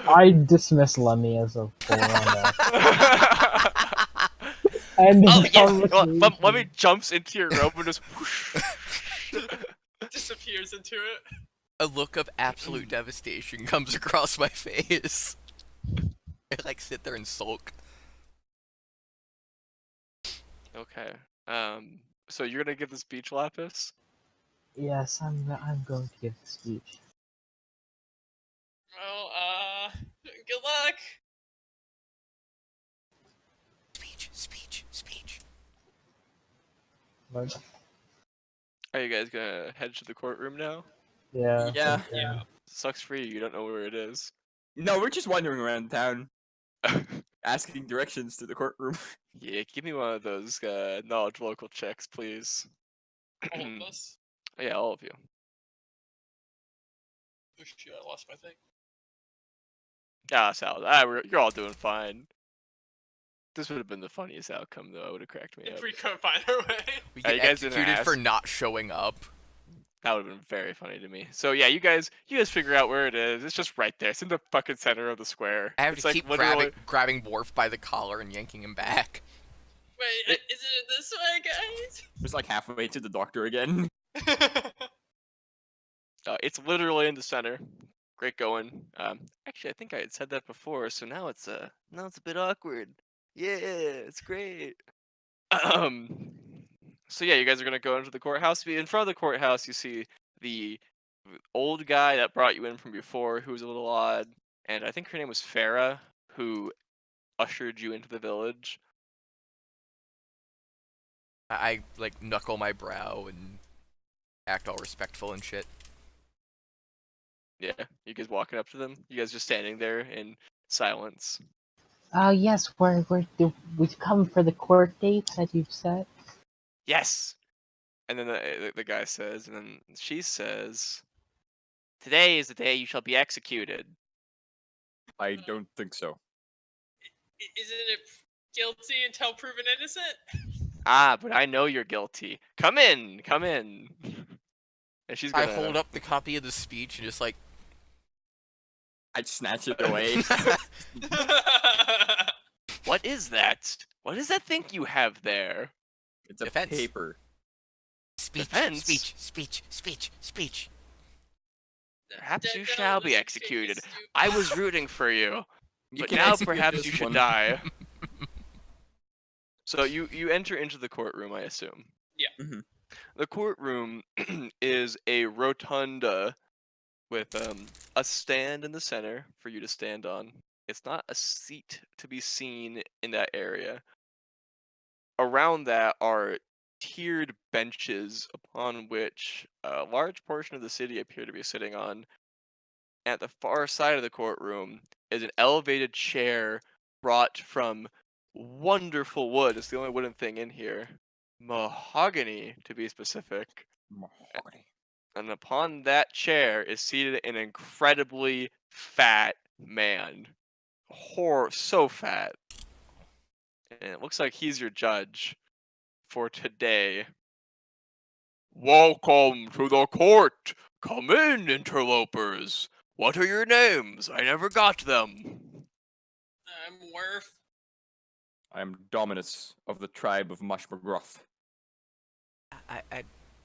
I dismiss Lemmy as a full-on end Oh of yes! conversation. Lemmy jumps into your robe and just whoosh. Disappears into it. A look of absolute devastation comes across my face. I like sit there and sulk. Okay. So you're gonna give the speech, Lapis? Yes, I'm going to give the speech. Well, good luck. Speech. Like, Are you guys gonna head to the courtroom now? yeah. Yeah. Yeah. Sucks for you. You don't know where it is. No, we're just wandering around town, asking directions to the courtroom. Yeah, give me one of those knowledge local checks, please. All of us. Yeah, all of you. Oh shit, I lost my thing. Ah, Sal, you're all doing fine. This would have been the funniest outcome, though. It would have cracked me up. If we couldn't find our way. We Oh, get you guys didn't executed for ask? not showing up. That would have been very funny to me. So yeah, you guys figure out where it is. It's just right there. It's in the fucking center of the square. I have it's to like keep literally. grabbing Worf by the collar and yanking him back. Wait, is it this way, Just like halfway to the doctor again. guys? It's literally in the center. Great going. Actually, I think I had said that before, so now it's a bit awkward. Yeah, it's great. So yeah, you guys are gonna go into the courthouse. In front of the courthouse, you see the old guy that brought you in from before, who was a little odd, and I think her name was Farah, who ushered you into the village. I like knuckle my brow and act all respectful and shit. Yeah, you guys walking up to them. You guys just standing there in silence. Yes, we've come for the court date that you've set. Yes. And then the guy says, and then she says, "Today is the day you shall be executed." I don't think so. Isn't it guilty until proven innocent? Ah, but I know you're guilty. Come in, come in. And she's I gonna hold up the copy of the speech and just like I'd snatch it away. What is that? What is that thing you have there? It's a Defense. paper. Defense? speech. Perhaps you That shall be was executed. stupid. I was rooting for you, You but can now execute perhaps this you should one. die. So you enter into the courtroom, I assume. Yeah. Mhm. The courtroom is a rotunda with a stand in the center for you to stand on. It's not a seat to be seen in that area. Around that are tiered benches upon which a large portion of the city appear to be sitting on. At the far side of the courtroom is an elevated chair brought from wonderful wood. It's the only wooden thing in here. Mahogany, to be specific. Mahogany. And upon that chair is seated an incredibly fat man. So fat. And it looks like he's your judge for today. Welcome to the court. Come in, interlopers. What are your names? I never got them. I'm Worf. I am Dominus of the tribe of Mush McGruff. I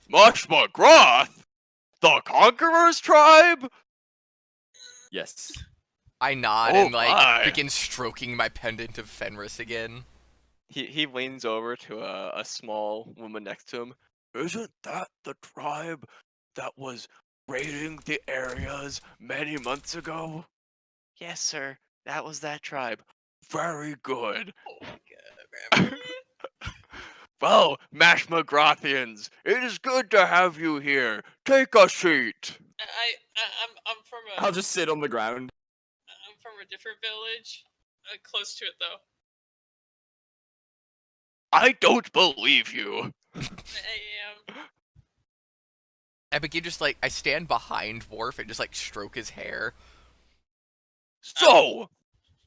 Mush McGrath? The Conqueror's tribe? Yes. I nod Oh and like my. begin stroking my pendant of Fenris again. He leans over to a small woman next to him. Isn't that the tribe that was raiding the areas many months ago? Yes, sir. That was that tribe. Very good. Oh my god, Grandpa. Well, Mash McGrothians, it is good to have you here. Take a seat. I'm from I'll just sit on the ground. I'm from a different village, close to it though. I don't believe you. I am. I begin just like I stand behind Worf and just like stroke his hair. So,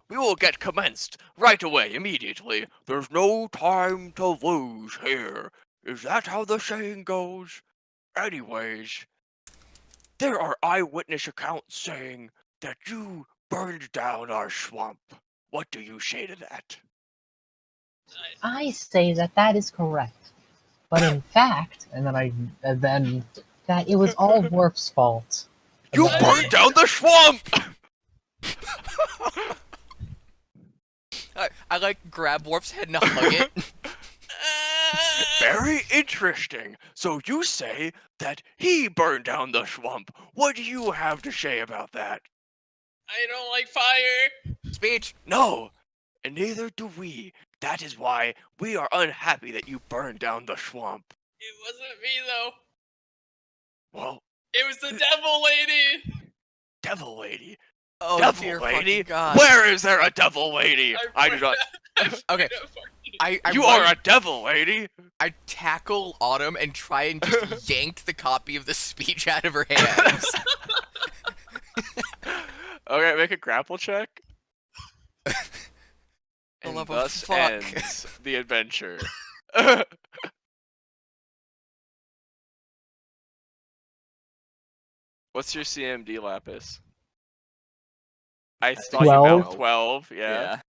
we will get commenced right away, immediately. There's no time to lose here. Is that how the saying goes? Anyways, there are eyewitness accounts saying that you burned down our swamp. What do you say to that? I say that that is correct, but in fact, and then that it was all Worf's fault. And You that- burned down the swamp! I like grab Worf's head and hug it. Very interesting. So you say that he burned down the swamp. What do you have to say about that? I don't like fire. Speech. No, and neither do we. That is why we are unhappy that you burned down the swamp. It wasn't me though. Well, It was the devil lady. devil lady. Oh devil dear lady? fucking God. Where is there a devil lady? I do not. Okay. I You run- are a devil lady. I tackle Autumn and try and just yank the copy of the speech out of her hands. Okay, make a grapple check. And love of thus fuck. ends the adventure. What's your CMD, Lapis? I saw you 12. have 12, yeah. Yeah.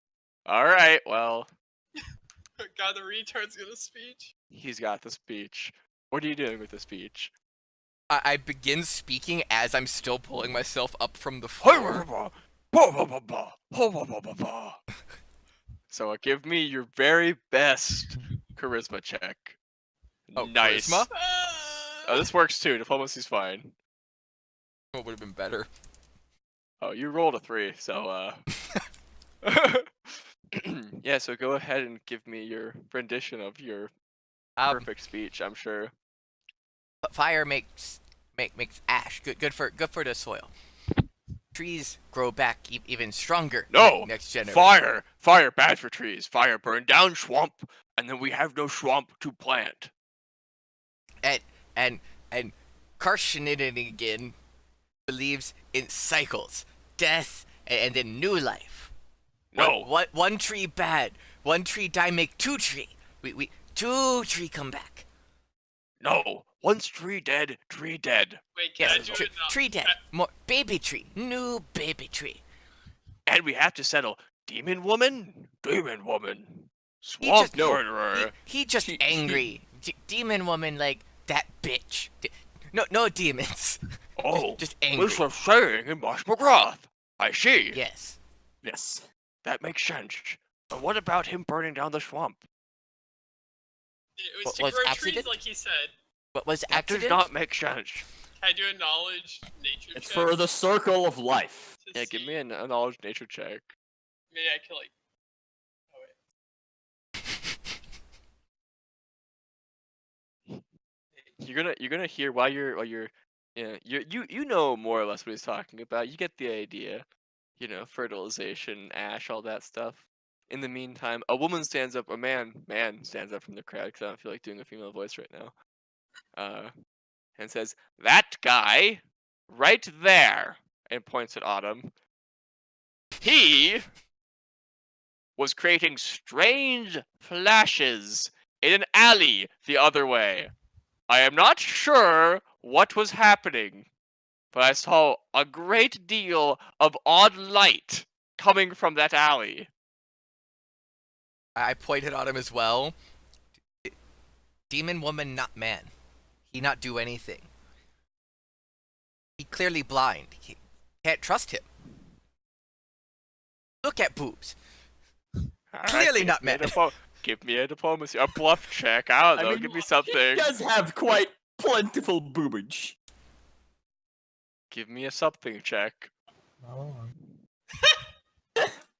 Alright, well, God, the retard's gonna speech. he's got the speech. What are you doing with the speech? I begin speaking as I'm still pulling myself up from the floor. So give me your very best charisma check. Oh, Nice. charisma? Oh, this works too. Diplomacy's fine. What would have been better? Oh, you rolled a 3, so yeah, so go ahead and give me your rendition of your perfect speech, I'm sure. Fire makes ash good for the soil. Trees grow back even stronger. No! Next generation. Fire! Fire bad for trees. Fire burn down swamp, and then we have no swamp to plant. And Karshinigan believes in cycles, death, and then new life. No. One tree bad, one tree die make two tree. We two tree come back. No. Once tree dead, tree dead. Wait, can I do Tree, it now? tree dead, more baby tree, new baby tree. And we have to settle demon woman, swamp just- murderer. He just She- angry. Demon woman like that bitch. No demons. Oh, just angry. this was saying in Mosh McGrath. I see. Yes. Yes. That makes sense. But what about him burning down the swamp? It was What to was grow accident? trees, like he said. What was That accident? does not make sense. Can I do a knowledge nature It's check? for the circle of life. to Yeah, give see- me a knowledge nature check. Maybe I can like. Oh wait. You're gonna hear while you're yeah, you know more or less what he's talking about. You get the idea. You know, fertilization, ash, all that stuff. In the meantime, a man stands up from the crowd because I don't feel like doing a female voice right now. And says, "That guy, right there," and points at Autumn. He was creating strange flashes in an alley the other way. I am not sure what was happening, but I saw a great deal of odd light coming from that alley. I pointed at him as well. Demon woman, not man. He not do anything. He clearly blind. He can't trust him. Look at boobs. Alright, Clearly give not me a mad. give me a diplomacy, a bluff check. I don't know. mean, Give me he something. does have quite plentiful boobage. Give me a something check. Oh.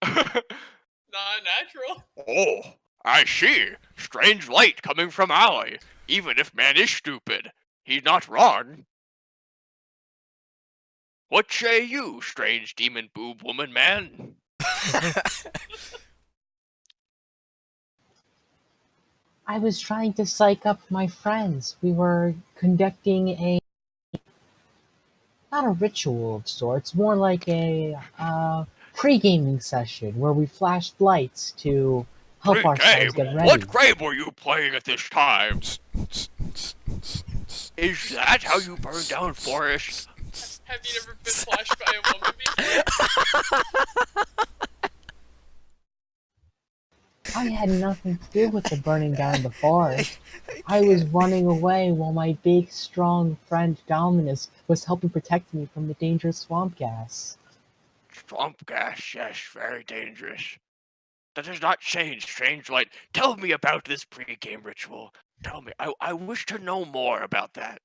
Not natural. Oh, I see. Strange light coming from alley. Even if man is stupid, he's not wrong. What say you, strange demon boob woman man? I was trying to psych up my friends. We were conducting not a ritual of sorts, more like a pre-gaming session where we flashed lights to help ourselves Pre-game? get ready. What game were you playing at this time? Is that how you burn down forests? Have you never been flashed by a woman before? I had nothing to do with the burning down the forest. I was running away while my big, strong friend Dominus was helping protect me from the dangerous swamp gas. Swamp gas, yes, very dangerous. That does not change, strange light. Tell me about this pre-game ritual. Tell me. I wish to know more about that.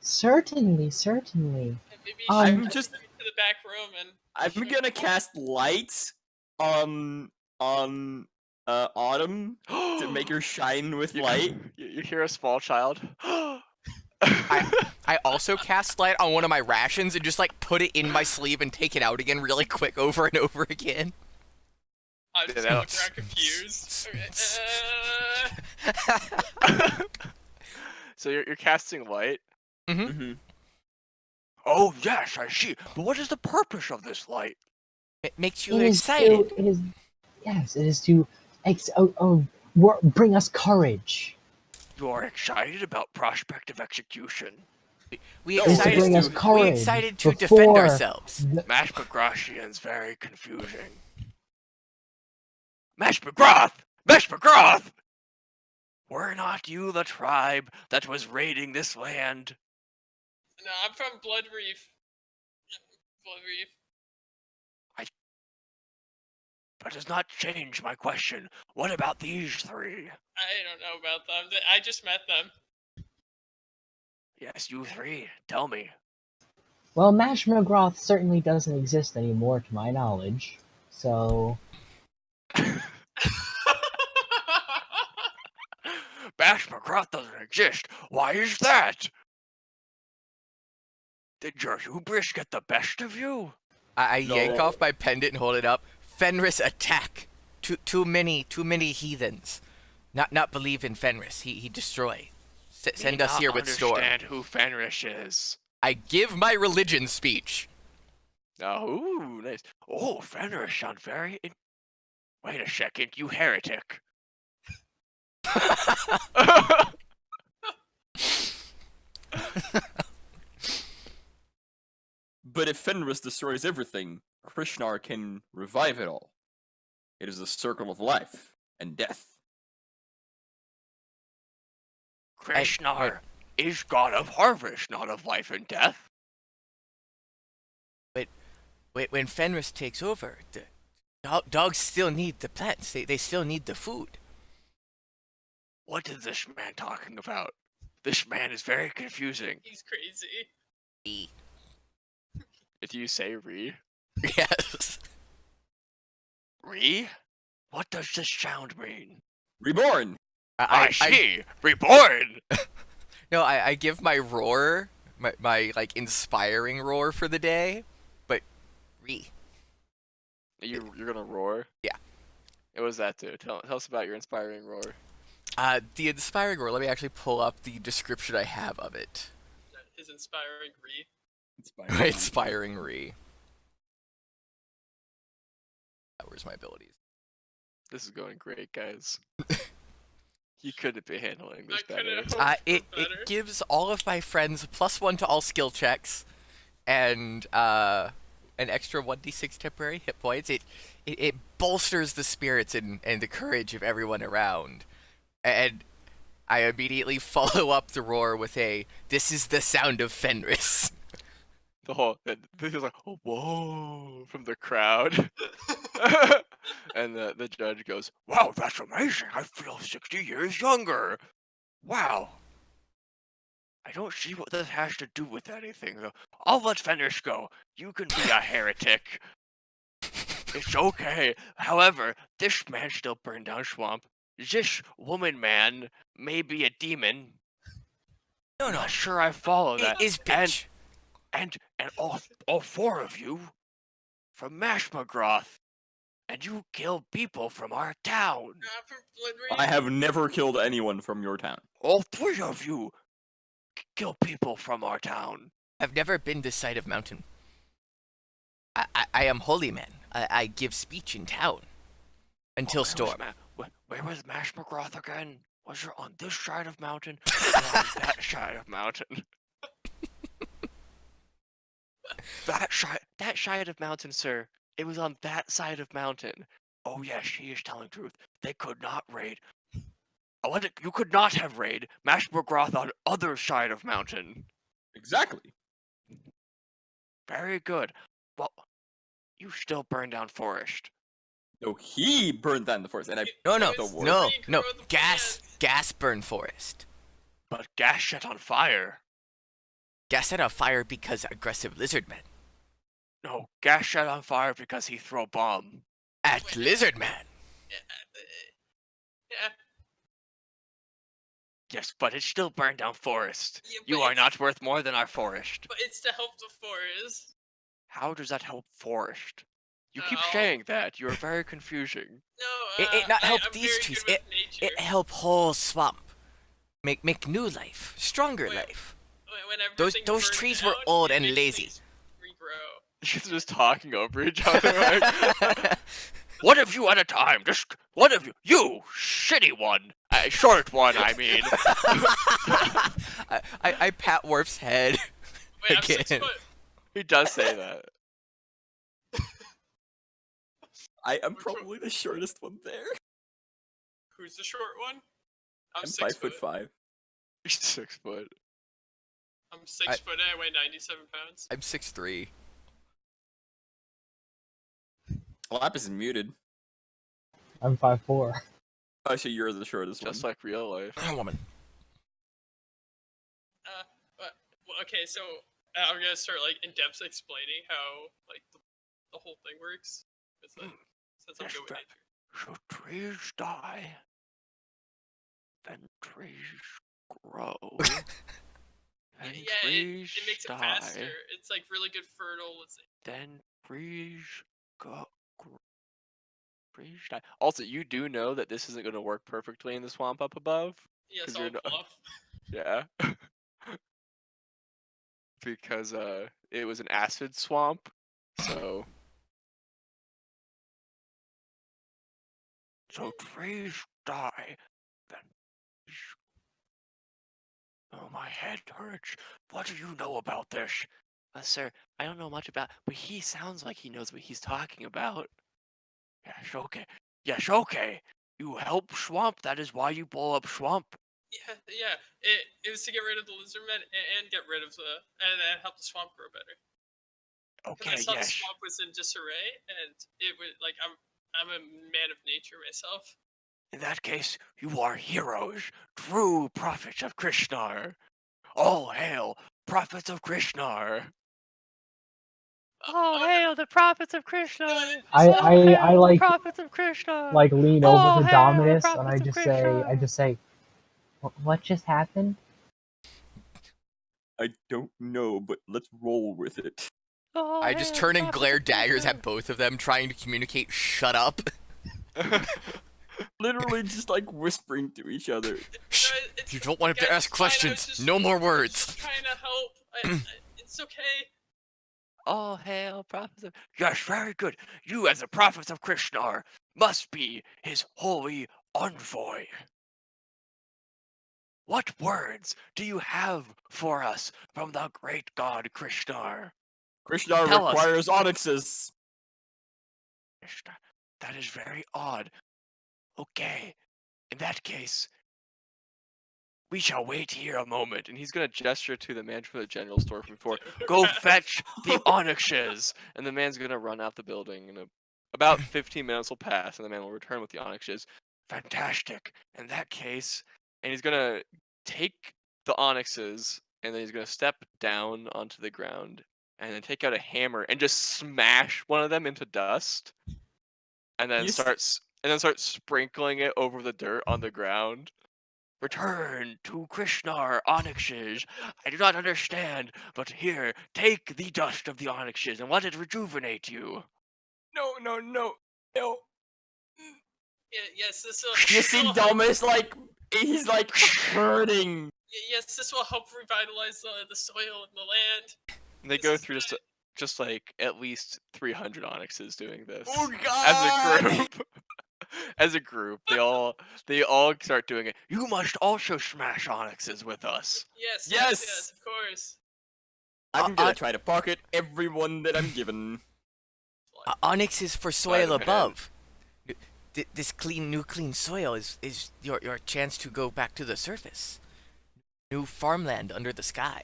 Certainly. And maybe you I'm should just- go to the back room and. I'm gonna cast lights on Autumn to make her shine with light. You hear a small child? I also cast light on one of my rations and just like put it in my sleeve and take it out again really quick over and over again. I'm just Yeah, walking around confused. Okay, So you're casting light? Mm-hmm. Oh yes, I see. But what is the purpose of this light? It makes you It is excited. it is to bring us courage. You are excited about prospect of execution. We No, It is to excited bring us we courage. excited to defend before ourselves. Mash McGroshian's very confusing. Mash McGroth! Mash McGroth! Were not you the tribe that was raiding this land? no, I'm from Blood Reef. Blood Reef. That does not change my question. What about these three? I don't know about them. I just met them. Yes, you three. Tell me. Well, Mash McGroth certainly doesn't exist anymore, to my knowledge. So Bash McGroth doesn't exist. Why is that? Did your hubris get the best of you? I yank No. off my pendant and hold it up. Fenris attack. Too many heathens. Not believe in Fenris. He destroy. Send us here with Storm. Understand who Fenris is. I give my religion speech. Oh, ooh, nice. Oh, Fenris sounds very. Wait a second, you heretic. But if Fenris destroys everything, Krishnar can revive it all. It is a circle of life and death. Krishnar is god of harvest, not of life and death. When Fenris takes over, the dogs still need the plants. They still need the food. What is this man talking about? This man is very confusing. He's crazy. Did you say Re? Yes. Re? What does this sound mean? Reborn! I see! Reborn! No, I give my roar, my like inspiring roar for the day, but You're gonna roar? Yeah. It was that too. Tell us about your inspiring roar. the inspiring roar. Let me actually pull up the description I have of it. His inspiring read. My inspiring where's my abilities? This is going great, guys. You couldn't be handling this I couldn't better. hope It for better. gives all of my friends +1 to all skill checks, and an extra 1d6 temporary hit points. It bolsters the spirits and the courage of everyone around. And I immediately follow up the roar with a, "This is the sound of Fenris." The whole this is like, oh, whoa, from the crowd. And the judge goes, wow, that's amazing. I feel 60 years younger. Wow. I don't see what this has to do with anything, though. I'll let Fenris go. You can be a heretic. It's okay. However, this man still burned down swamp. This woman man may be a demon. No, I'm no. not sure I follow It that. is bitch. And all four of you from Mash McGrath. And you kill people from our town. For blood I have rage. never killed anyone from your town. All three of you kill people from our town. I've never been this side of mountain. I am holy man. I give speech in town. Until storm. Where was Mash McGrath again? Was it on this side of mountain or on that side of mountain? That side of mountain, sir. It was on that side of mountain. Oh yes, she is telling truth. They could not raid. You could not have raid Mash McGrath on other side of mountain. Exactly. Very good. Well, you still burn down forest. No, he burned down the forest, and I. No, It was no. regrowth Gas burn forest. But gas set on fire. Gas set on fire because aggressive lizard men. No, gas set on fire because he throw bomb. At lizard man. Yeah. Yes, but it still burned down forest. Yeah, You but are it's- not worth more than our forest. But it's to help the forest. How does that help forest? You keep Oh. saying that. You are very confusing. No, It not help I'm these very trees. good with nature. It help whole swamp. Make new life. Stronger Wait. life. When Those everything those burns trees were down, old it and makes lazy. things Regrow. You're just talking over each other. Like, one of you at a time. Just one of you. You shitty one. Short one, I mean. I pat Worf's head. Wait, I'm 6 Again. foot. He does say that. I am Which one? probably the shortest one there. Who's the short one? I'm 6 5 foot. foot 5. He's 6 foot. I'm 6 foot and I weigh 97 pounds. I'm 6'3". Lapis is muted. I'm 5'4". Oh, so you're the shortest Just one. like real life. Woman. Well, okay, so I'm gonna start like in depth explaining how like the whole thing works. It's like, since I'm Yes, good with but- nature. So trees die. Then trees grow. Then Yeah, trees it makes it die. faster. It's like really good fertilization. Then trees go. Trees die. Also, you do know that this isn't going to work perfectly in the swamp up above. Yes, 'Cause all you're not- bluff. Yeah. Because it was an acid swamp, so. So trees die. Then. Oh, my head hurts. What do you know about this? Sir, I don't know much about, but he sounds like he knows what he's talking about. Yes, okay. Yes, okay. You help swamp. That is why you blow up swamp. Yeah. It was to get rid of the lizard men and get rid of and help the swamp grow better. Okay, Because I saw the yes. swamp was in disarray, and it was like I'm a man of nature myself. In that case, you are heroes, true prophets of Krishnar. All hail, prophets of Krishnar. All hail the prophets of Krishna. I like prophets of Krishna. like lean Oh, over to hail the Dominus and prophets I of just say, what just happened? I don't know, but let's roll with it. I just turn and glare daggers at both of them, trying to communicate. Shut up. Literally just like whispering to each other. Shh. It's, You don't want him guys, to ask it's fine, I was questions. just- No more I was words. just trying to help. It's okay. All hail, prophets of... Yes, very good. You, as the prophets of Krishnar, must be his holy envoy. What words do you have for us from the great god Krishnar? Krishna Tell us. requires onyxes. Krishnar, that is very odd. Okay, in that case, We shall wait here a moment. And he's going to gesture to the man from the general store from before. Go fetch the onyxes. And the man's going to run out the building. And about 15 minutes will pass, and the man will return with the onyxes. Fantastic. In that case, and he's going to take the onyxes, and then he's going to step down onto the ground, and then take out a hammer and just smash one of them into dust. And then start sprinkling it over the dirt on the ground. Return to Krishnar onyxes. I do not understand, but here, take the dust of the onyxes and let it rejuvenate you. No. Yes, this will. You see, Domus, like, he's like hurting. Yes, this will help revitalize the soil and the land. And they go through just like at least 300 onyxes doing this. Oh God! As a group. As a group, they all start doing it. You must also smash onyxes with us. Yes, of course. I'm gonna try to pocket everyone that I'm given. Onyx is for soil above. This new clean soil is your chance to go back to the surface. New farmland under the sky.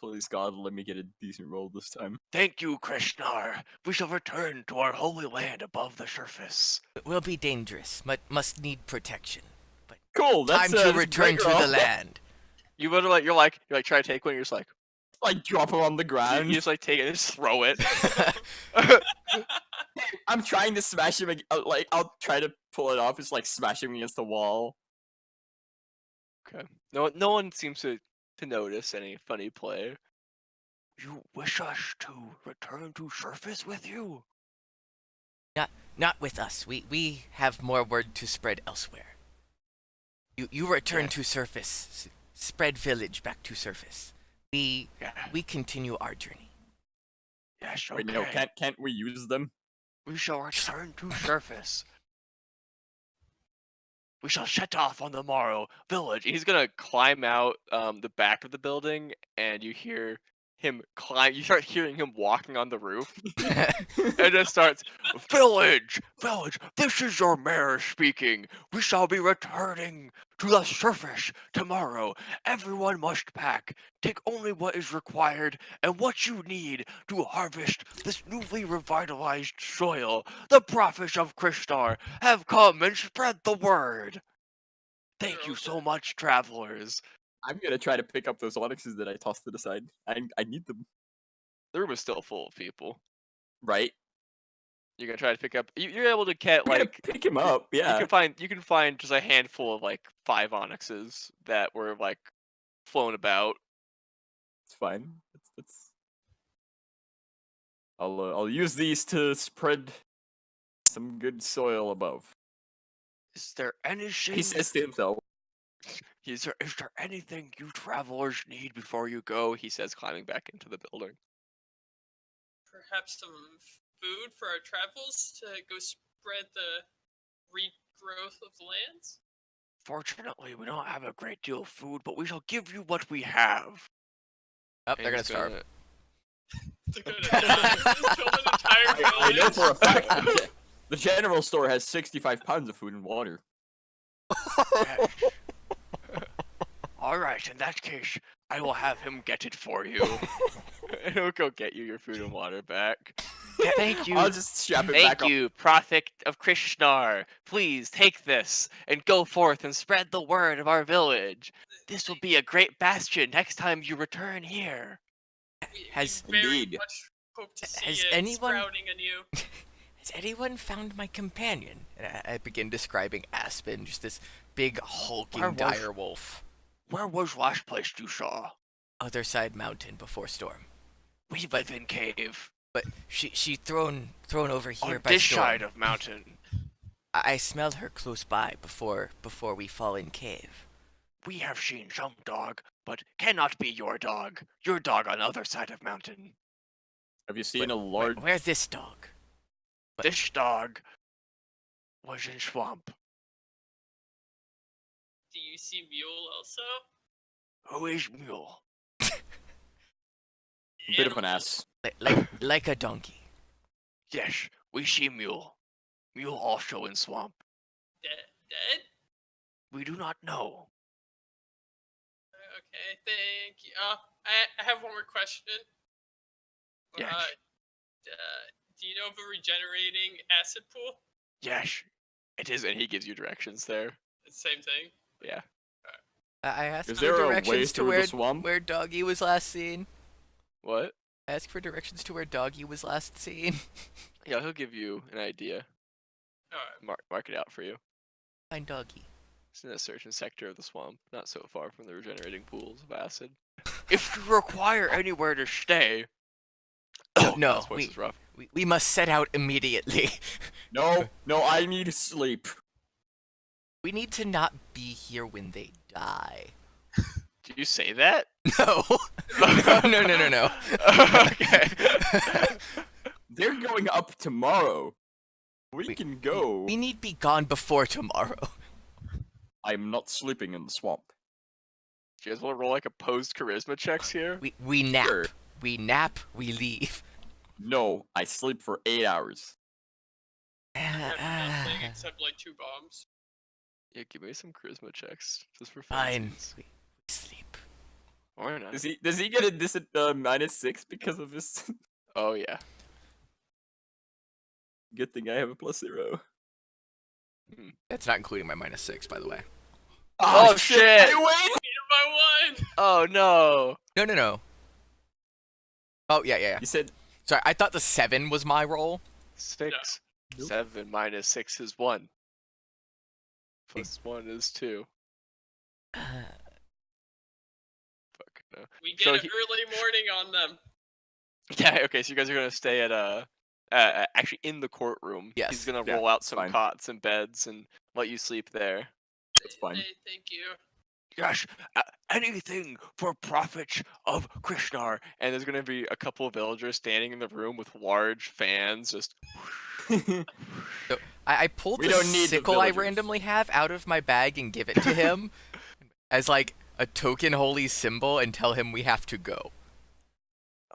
Please God, let me get a decent roll this time. Thank you, Krishnar. We shall return to our holy land above the surface. It will be dangerous, but must need protection. But cool. That's time to return to the land. You literally, you're like try to take one. You're just like drop him on the ground. You just like take it and just throw it. I'm trying to smash him. Like I'll try to pull it off. It's like smashing him against the wall. Okay. No one seems to notice any funny play. You wish us to return to surface with you? Not with us. We have more word to spread elsewhere. You return to surface. Spread village back to surface. We continue our journey. Yes, okay. Wait, no, can't we use them? We shall return to surface. We shall set off on the morrow village. He's gonna climb out the back of the building, and you hear him climb. You start hearing him walking on the roof, and it starts, village, this is your mayor speaking. We shall be returning to the surface tomorrow. Everyone must pack. Take only what is required and what you need to harvest this newly revitalized soil. The prophets of Krishnar have come and spread the word. Thank you so much, travelers. I'm gonna try to pick up those onyxes that I tossed to the side. I need them. The room is still full of people. Right? You're gonna try to pick up. You're able to get like pick him up. Yeah. You can find just a handful of like 5 onyxes that were like flown about. It's fine. It's I'll use these to spread some good soil above. Is there anything? He says to himself. Is there anything you travelers need before you go? He says, climbing back into the building. Perhaps some food for our travels to go spread the regrowth of the lands? Fortunately, we don't have a great deal of food, but we shall give you what we have. Oh, they're gonna starve. They're gonna kill an entire village. I know for a fact the general store has 65 pounds of food and water. Alright, in that case, I will have him get it for you. He'll go get you your food and water back. Thank you. I'll just strap it back Thank you, prophet of Krishnar. Please take this and go forth and spread the word of our village. This will be a great bastion next time you return here. Has Indeed. Much hope to see Has it anyone- sprouting anew. Has anyone found my companion? And I begin describing Aspen, just this big hulking Where was- dire wolf. Where was last place you saw? Other side mountain before storm. We live in cave. But she thrown over here On by this storm. side of mountain. I smelled her close by before we fall in cave. We have seen some dog, but cannot be your dog. Your dog on other side of mountain. Have you seen But a large? Where's this dog? This dog was in swamp. Do you see Mule also? Who is Mule? Bit of an ass. Like a donkey. Yes, we see Mule. Mule also in swamp. Dead? We do not know. Okay, thank you. I have one more question. Yes. Do you know of a regenerating acid pool? Yes, it is, and he gives you directions there. It's the same thing. Yeah. I asked Is for there a way directions to through the swamp? where Doggy was last seen. What? I asked for directions to where Doggy was last seen. Yeah, he'll give you an idea. Alright. Mark it out for you. Find Doggy. It's in a certain sector of the swamp, not so far from the regenerating pools of acid. If you require anywhere to stay. No, His voice is rough. we must set out immediately. No, I need to sleep. We need to not be here when they die. Did you say that? No. No. Okay. They're going up tomorrow. We can go. We need be gone before tomorrow. I'm not sleeping in the swamp. Do you guys want to roll like opposed charisma checks here? We nap. Sure. We nap, we leave. No, I sleep for 8 hours. I have nothing except like 2 bombs. Yeah, give me some charisma checks just for Fine. funsies. We sleep. Or not. Does he get a -6 because of his? Oh yeah. Good thing I have a +0. That's not including my -6, by the way. Oh shit! I win. Beat him by 1! Oh no! No. Oh yeah. You said Sorry, I thought the 7 was my roll. 6. Nope. 7 minus 6 is 1. Plus 1 is 2. Fuck no. We get So an early morning on them. Yeah, okay, so you guys are gonna stay at actually in the courtroom. Yes. He's gonna Yeah, roll out some fine. cots and beds and let you sleep there. it's fine. Hey, thank you. Yes, anything for profit of Krishnar. And there's gonna be a couple of villagers standing in the room with large fans, just. I pulled We the don't need the sickle I villagers. randomly have out of my bag and give it to him as like a token holy symbol and tell him we have to go.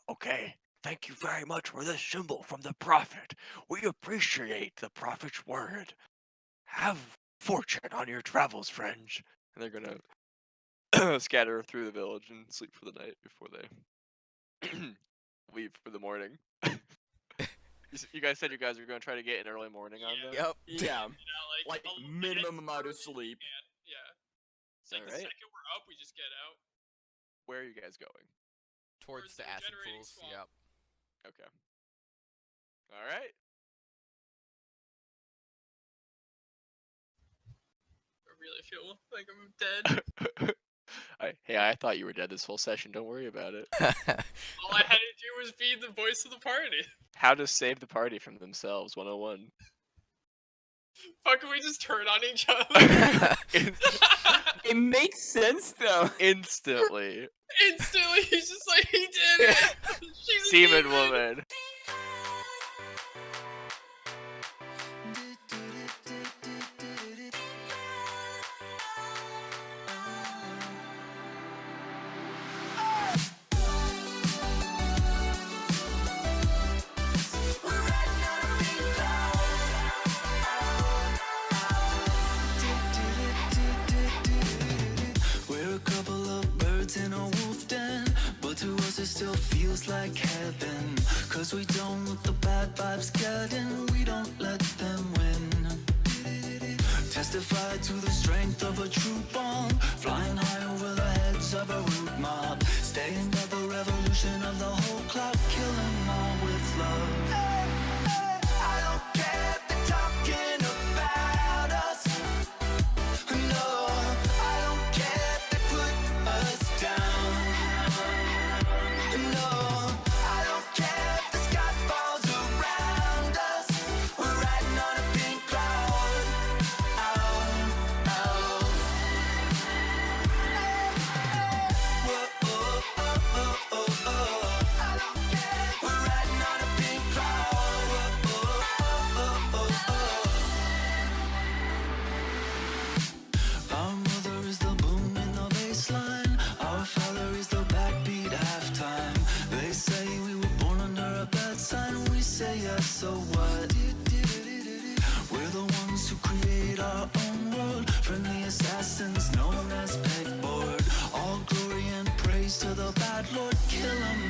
Okay, thank you very much for this symbol from the prophet. We appreciate the prophet's word. Have fortune on your travels, friends. And they're gonna scatter through the village and sleep for the night before they leave for the morning. You guys said you guys were gonna try to get an early morning on them? Yep. Yeah, Yeah, like minimum amount of sleep. Yeah. It's like the Alright. second we're up, we just get out. Where are you guys going? Towards the the acid regenerating pools. swamp. Yep. Okay. Alright. I really feel like I'm dead. I thought you were dead this whole session. Don't worry about it. All I had to do was be the voice of the party. How to save the party from themselves 101. Fucking we just turn on each other. It makes sense though. Instantly. Instantly, he's just like, he did it. She's a Demon woman. We're a couple of birds in a wolf den, but to us it still feels like heaven. Cause we don't let the bad vibes get in, we don't let them win. Testify to the strength of a true bond, flying high over the heads of a rude mob. Staying by the revolution of the whole clock, killing all with love. I don't care if they're talking about us. No, I don't care if they put us down. No, I don't care if the sky falls around us. We're riding on a pink cloud. Ow, ow. Whoa, oh, oh, oh, oh, oh. I don't care. We're riding on a pink cloud. Whoa, oh, oh, oh, oh. Our mother is the boom in the baseline. Our father is the backbeat halftime. They say we were born under a bad sign. We say yes, so what? We're the ones who create our own world. Friendliest assassins known as pegboard. All glory and praise to the bad Lord, kill 'em